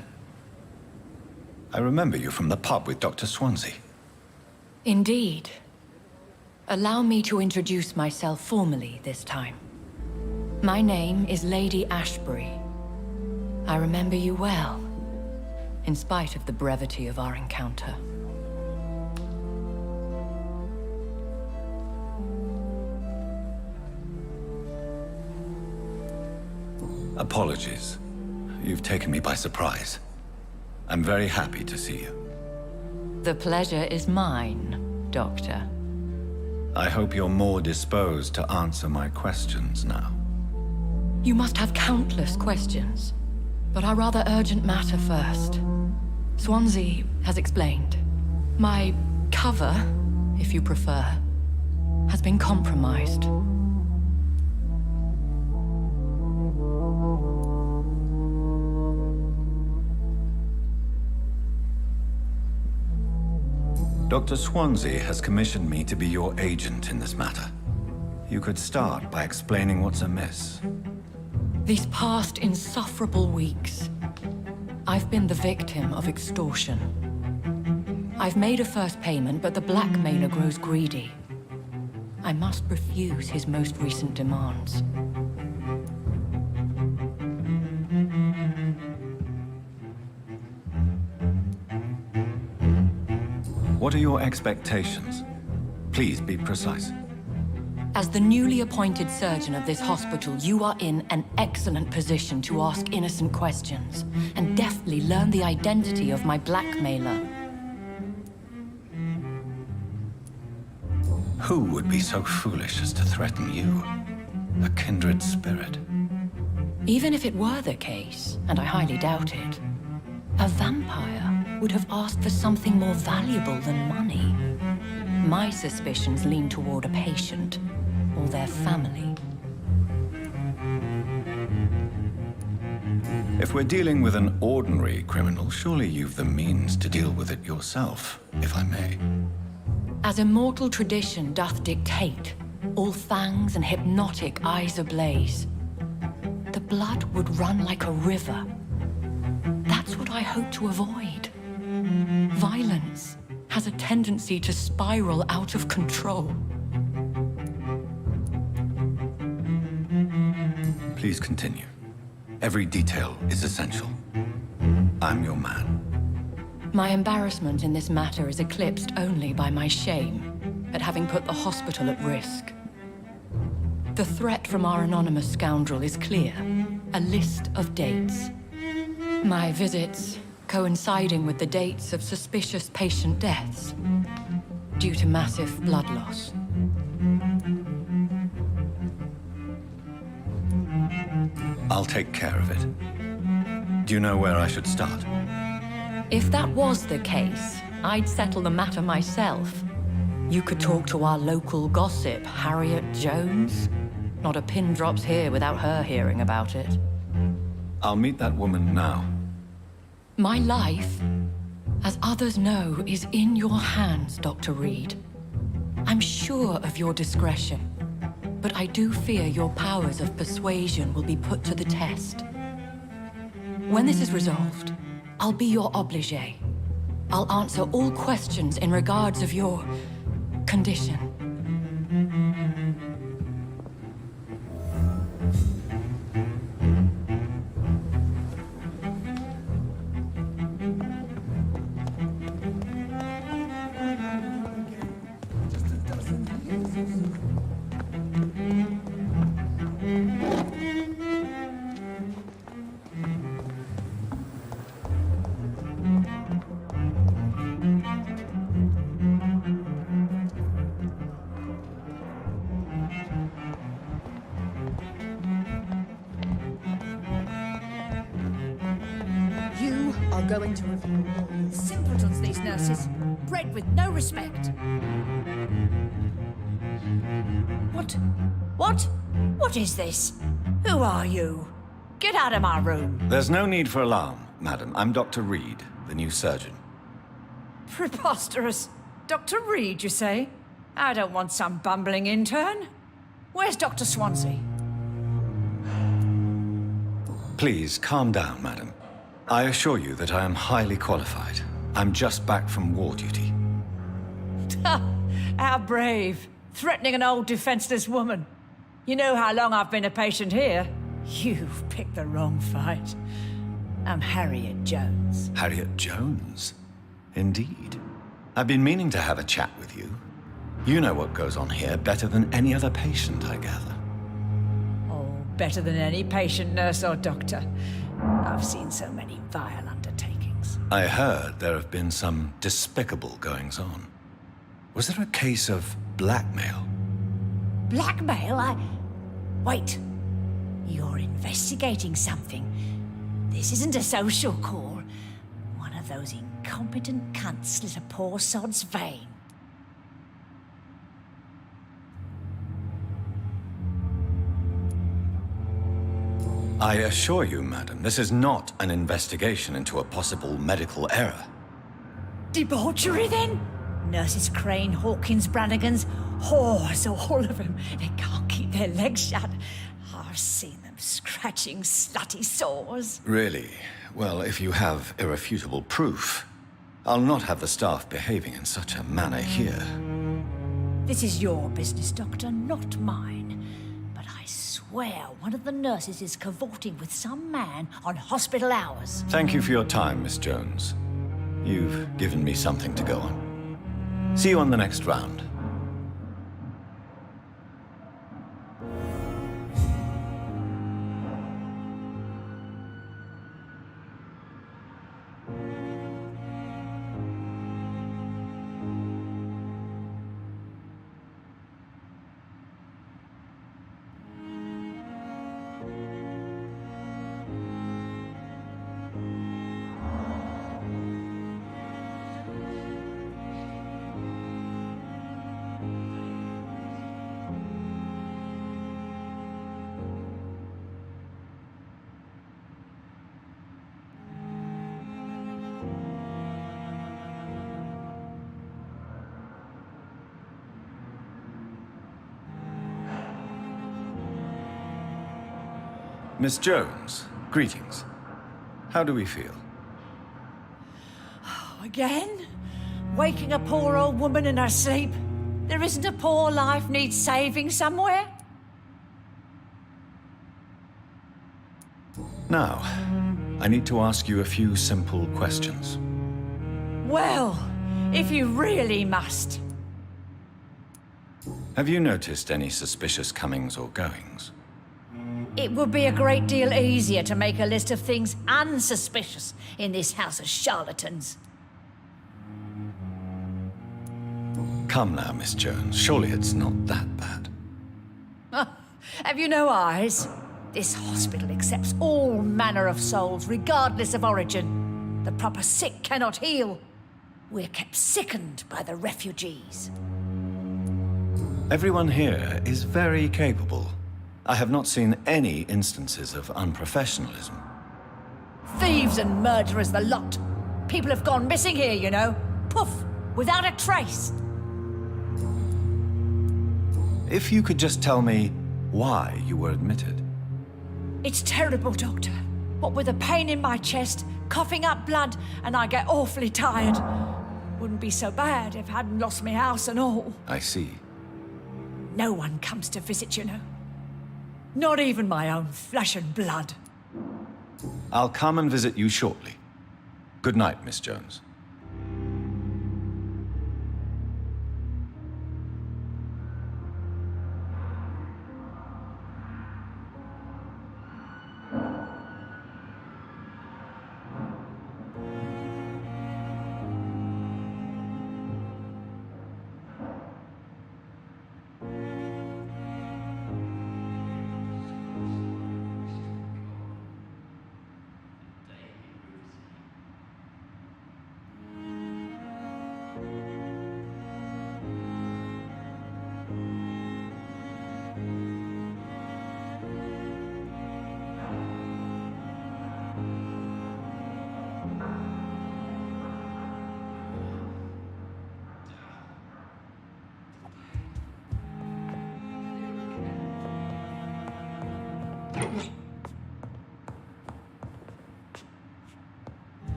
I remember you from the pub with Dr. Swansea.
Indeed. Allow me to introduce myself formally this time. My name is Lady Ashbury. I remember you well, in spite of the brevity of our encounter.
Apologies. You've taken me by surprise. I'm very happy to see you.
The pleasure is mine, Doctor.
I hope you're more disposed to answer my questions now.
You must have countless questions, but our rather urgent matter first. Swansea has explained. My cover, if you prefer, has been compromised.
Dr. Swansea has commissioned me to be your agent in this matter. You could start by explaining what's amiss.
These past insufferable weeks, I've been the victim of extortion. I've made a first payment, but the blackmailer grows greedy. I must refuse his most recent demands.
What are your expectations? Please be precise.
As the newly appointed surgeon of this hospital, you are in an excellent position to ask innocent questions and deftly learn the identity of my blackmailer.
Who would be so foolish as to threaten you? A kindred spirit.
Even if it were the case, and I highly doubt it, a vampire would have asked for something more valuable than money. My suspicions lean toward a patient or their family.
If we're dealing with an ordinary criminal, surely you've the means to deal with it yourself, if I may.
As immortal tradition doth dictate, all fangs and hypnotic eyes ablaze, the blood would run like a river. That's what I hope to avoid. Violence has a tendency to spiral out of control.
Please continue. Every detail is essential. I'm your man.
My embarrassment in this matter is eclipsed only by my shame at having put the hospital at risk. The threat from our anonymous scoundrel is clear. A list of dates. My visits coinciding with the dates of suspicious patient deaths due to massive blood loss.
I'll take care of it. Do you know where I should start?
If that was the case, I'd settle the matter myself. You could talk to our local gossip, Harriet Jones. Not a pin drops here without her hearing about it.
I'll meet that woman now.
My life, as others know, is in your hands, Dr. Reed. I'm sure of your discretion, but I do fear your powers of persuasion will be put to the test. When this is resolved, I'll be your obligé, I'll answer all questions in regards of your condition.
You are going to reveal all. Simpletons, these nurses. Bred with no respect. What is this? Who are you? Get out of my room.
There's no need for alarm, madam. I'm Dr. Reed, the new surgeon.
Preposterous. Dr. Reed, you say? I don't want some bumbling intern. Where's Dr. Swansea?
Please, calm down, madam. I assure you that I am highly qualified. I'm just back from war duty.
How brave. Threatening an old defenseless woman. You know how long I've been a patient here? You've picked the wrong fight. I'm Harriet Jones.
Harriet Jones? Indeed. I've been meaning to have a chat with you. You know what goes on here better than any other patient, I gather.
Oh, better than any patient, nurse, or doctor. I've seen so many vile undertakings.
I heard there have been some despicable goings-on. Was there a case of blackmail?
Blackmail? Wait. You're investigating something. This isn't a social call. One of those incompetent cunts slit a poor sod's vein.
I assure you, madam, this is not an investigation into a possible medical error.
Debauchery, then? Nurses Crane, Hawkins, Brannigans, whores, all of them. They can't keep their legs shut. I've seen them scratching slutty sores.
Really? Well, if you have irrefutable proof, I'll not have the staff behaving in such a manner here.
This is your business, Doctor, not mine. But I swear one of the nurses is cavorting with some man on hospital hours.
Thank you for your time, Miss Jones. You've given me something to go on. See you on the next round. Miss Jones, greetings. How do we feel?
Again? Waking a poor old woman in her sleep? There isn't a poor life needs saving somewhere?
Now, I need to ask you a few simple questions.
Well, if you really must.
Have you noticed any suspicious comings or goings?
It would be a great deal easier to make a list of things unsuspicious in this house of charlatans.
Come now, Miss Jones. Surely it's not that bad.
Have you no eyes? This hospital accepts all manner of souls, regardless of origin. The proper sick cannot heal. We're kept sickened by the refugees.
Everyone here is very capable. I have not seen any instances of unprofessionalism.
Thieves and murderers, the lot. People have gone missing here, you know. Poof, without a trace.
If you could just tell me why you were admitted.
It's terrible, Doctor. What with a pain in my chest, coughing up blood, and I get awfully tired. Wouldn't be so bad if I hadn't lost my house and all.
I see.
No one comes to visit, you know. Not even my own flesh and blood.
I'll come and visit you shortly. Good night, Miss Jones.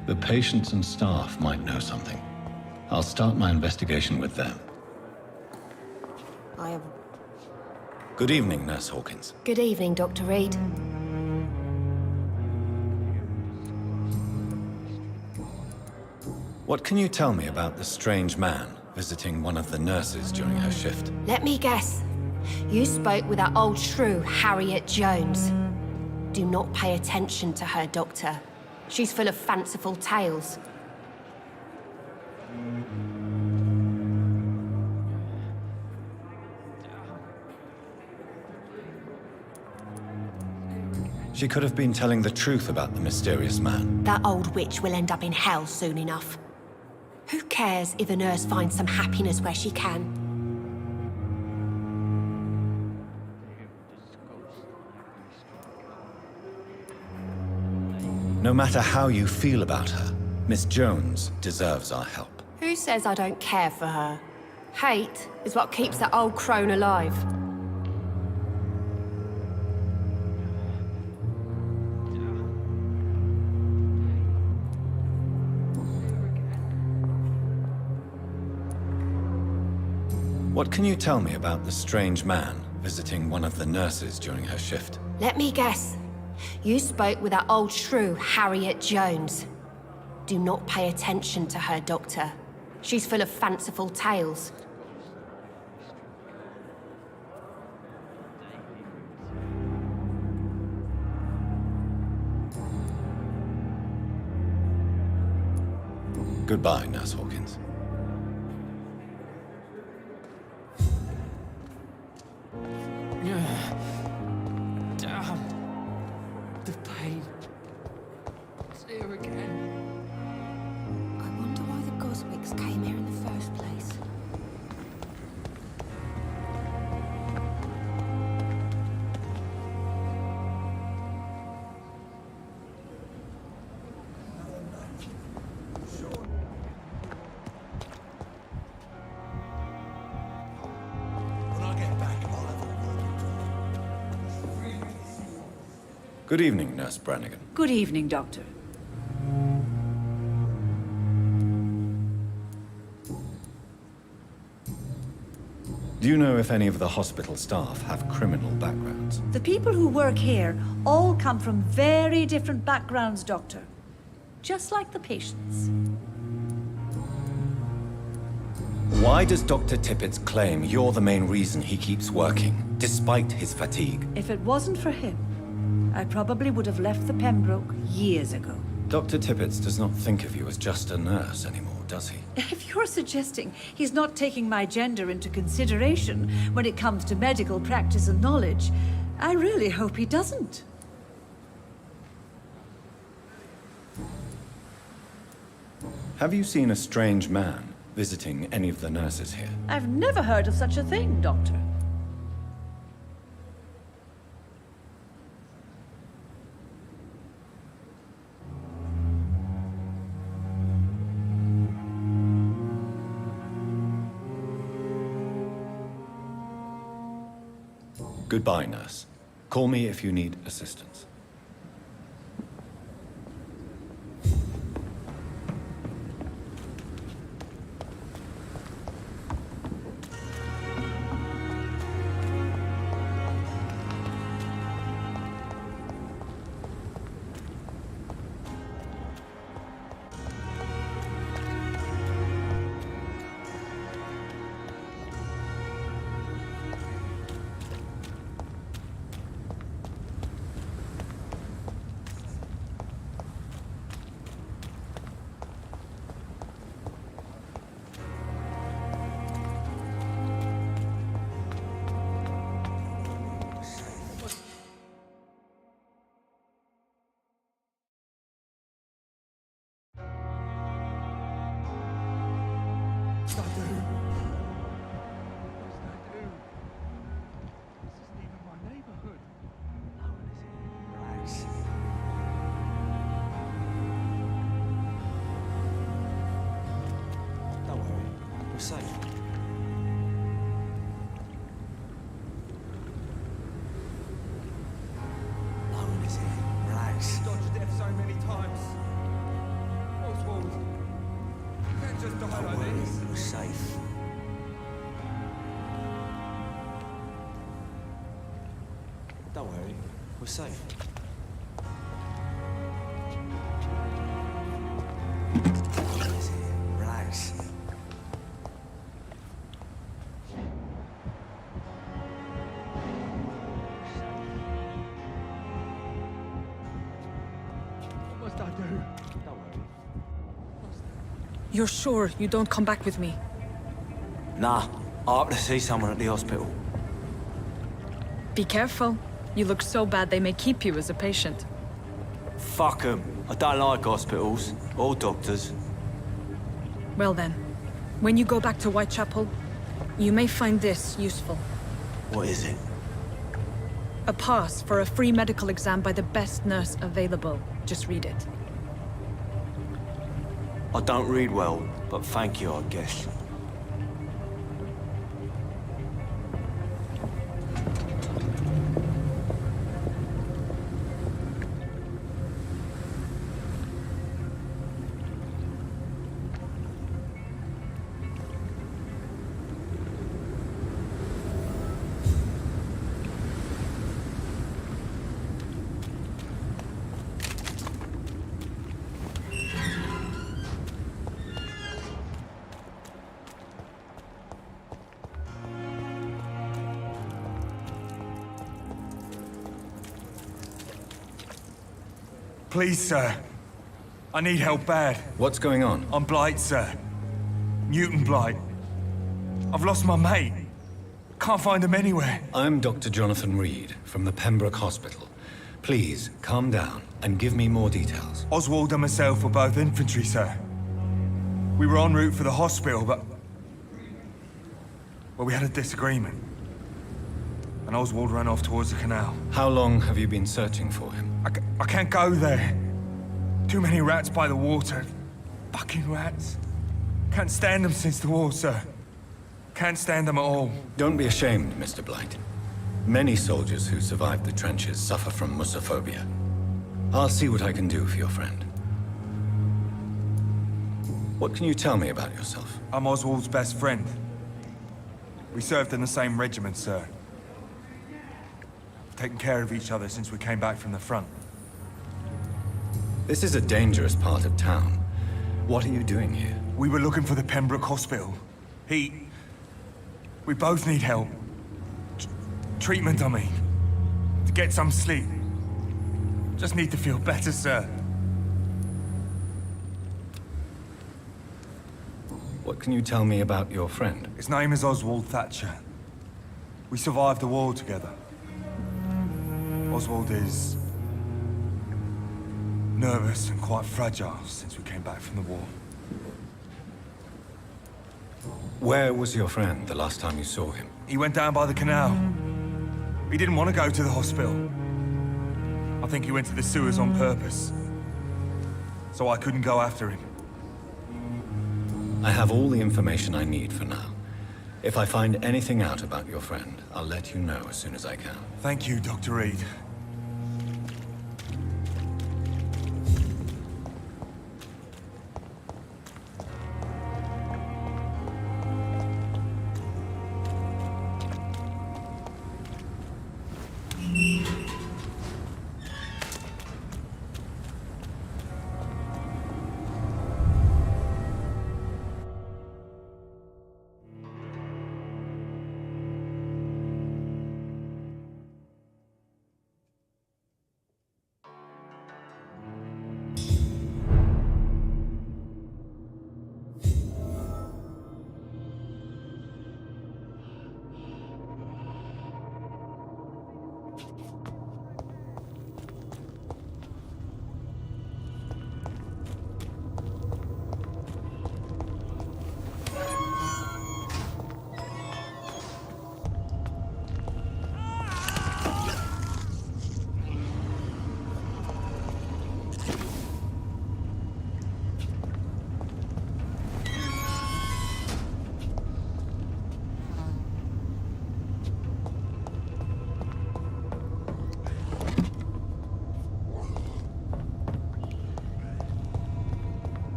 The patients and staff might know something. I'll start my investigation with them.
I have...
Good evening, Nurse Hawkins.
Good evening, Dr. Reed.
What can you tell me about the strange man visiting one of the nurses during her shift?
Let me guess. You spoke with that old shrew, Harriet Jones. Do not pay attention to her, Doctor. She's full of fanciful tales.
She could have been telling the truth about the mysterious man.
That old witch will end up in hell soon enough. Who cares if a nurse finds some happiness where she can?
No matter how you feel about her, Miss Jones deserves our help.
Who says I don't care for her? Hate is what keeps that old crone alive.
What can you tell me about the strange man visiting one of the nurses during her shift?
Let me guess. You spoke with that old shrew, Harriet Jones. Do not pay attention to her, Doctor. She's full of fanciful tales.
Goodbye, Nurse Hawkins.
Damn. The pain. It's here again.
I wonder why the Goswicks came here in the first place.
Good evening, Nurse Brannigan.
Good evening, Doctor.
Do you know if any of the hospital staff have criminal backgrounds?
The people who work here all come from very different backgrounds, Doctor. Just like the patients.
Why does Dr. Tippett's claim you're the main reason he keeps working, despite his fatigue?
If it wasn't for him, I probably would have left the Pembroke years ago.
Dr. Tippett does not think of you as just a nurse anymore, does he?
If you're suggesting he's not taking my gender into consideration when it comes to medical practice and knowledge, I really hope he doesn't.
Have you seen a strange man visiting any of the nurses here?
I've never heard of such a thing, Doctor.
Goodbye, nurse. Call me if you need assistance.
Don't worry, we're safe. Relax.
What must I do?
Don't worry.
You're sure you don't come back with me?
Nah, I have to see someone at the hospital.
Be careful. You look so bad they may keep you as a patient.
Fuck 'em. I don't like hospitals or doctors.
Well then, when you go back to Whitechapel, you may find this useful.
What is it?
A pass for a free medical exam by the best nurse available. Just read it.
I don't read well, but thank you, I guess.
Please, sir. I need help bad.
What's going on?
I'm Blight, sir. Mutant Blight. I've lost my mate. Can't find him anywhere.
I'm Dr. Jonathan Reed from the Pembroke Hospital. Please, calm down and give me more details.
Oswald and myself were both infantry, sir. We were en route for the hospital, but... well, we had a disagreement. And Oswald ran off towards the canal.
How long have you been searching for him?
I can't go there. Too many rats by the water. Fucking rats. Can't stand them since the war, sir. Can't stand them at all.
Don't be ashamed, Mr. Blight. Many soldiers who survived the trenches suffer from musophobia. I'll see what I can do for your friend. What can you tell me about yourself?
I'm Oswald's best friend. We served in the same regiment, sir. Taken care of each other since we came back from the front.
This is a dangerous part of town. What are you doing here?
We were looking for the Pembroke Hospital. We both need help. Treatment, I mean. To get some sleep. Just need to feel better, sir.
What can you tell me about your friend?
His name is Oswald Thatcher. We survived the war together. Oswald is... nervous and quite fragile since we came back from the war.
Where was your friend the last time you saw him?
He went down by the canal. He didn't want to go to the hospital. I think he went to the sewers on purpose. So I couldn't go after him.
I have all the information I need for now. If I find anything out about your friend, I'll let you know as soon as I can.
Thank you, Dr. Reed.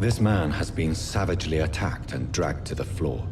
This man has been savagely attacked and dragged to the floor.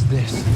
this?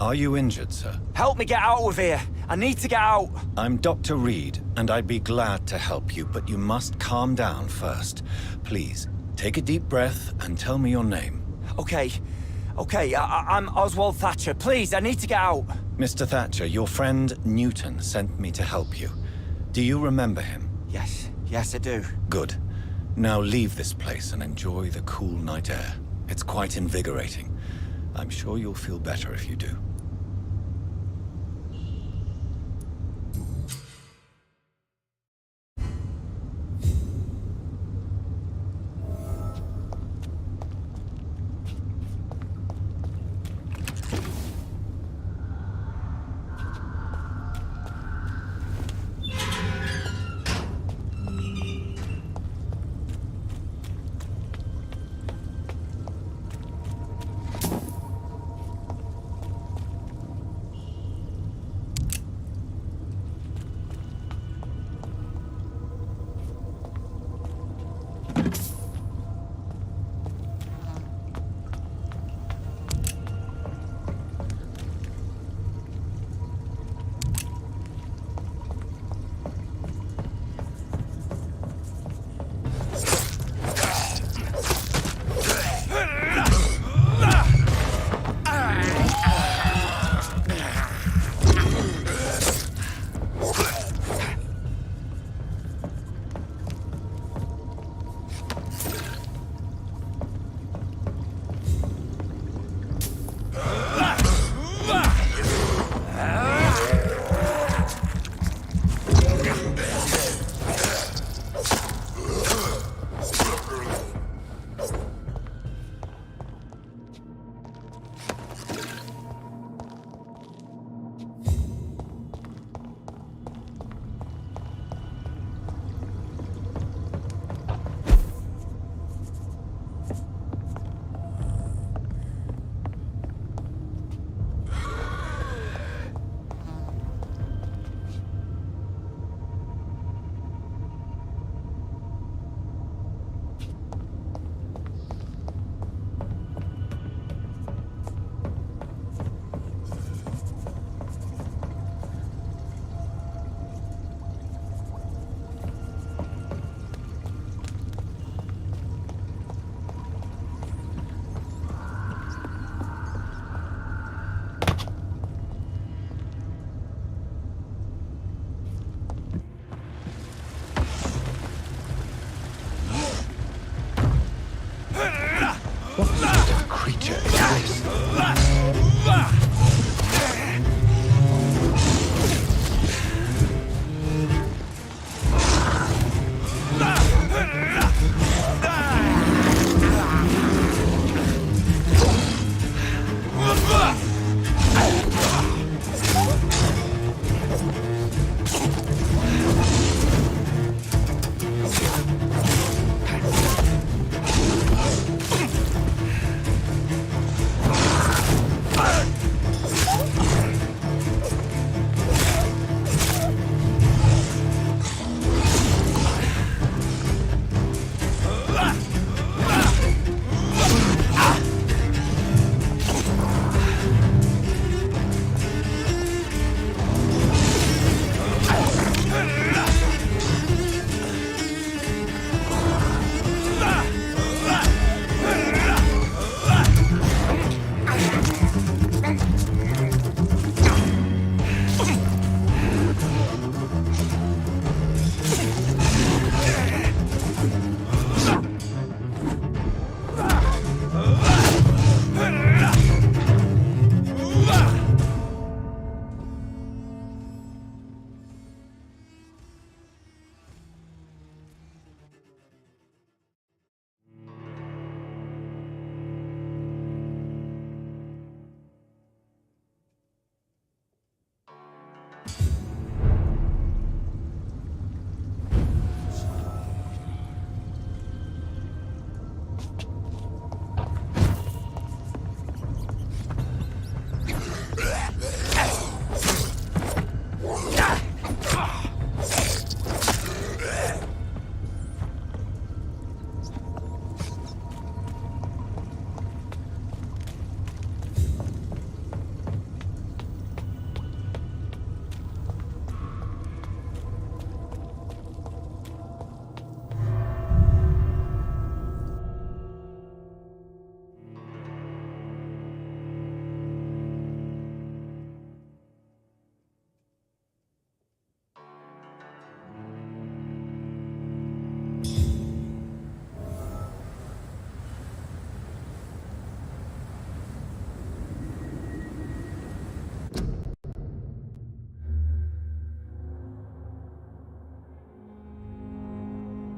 Are you injured, sir?
Help me get out of here. I need to get out.
I'm Dr. Reed, and I'd be glad to help you, but you must calm down first. Please, take a deep breath and tell me your name.
Okay. I'm Oswald Thatcher. Please, I need to get out.
Mr. Thatcher, your friend Newton sent me to help you. Do you remember him?
Yes, I do.
Good. Now leave this place and enjoy the cool night air. It's quite invigorating. I'm sure you'll feel better if you do.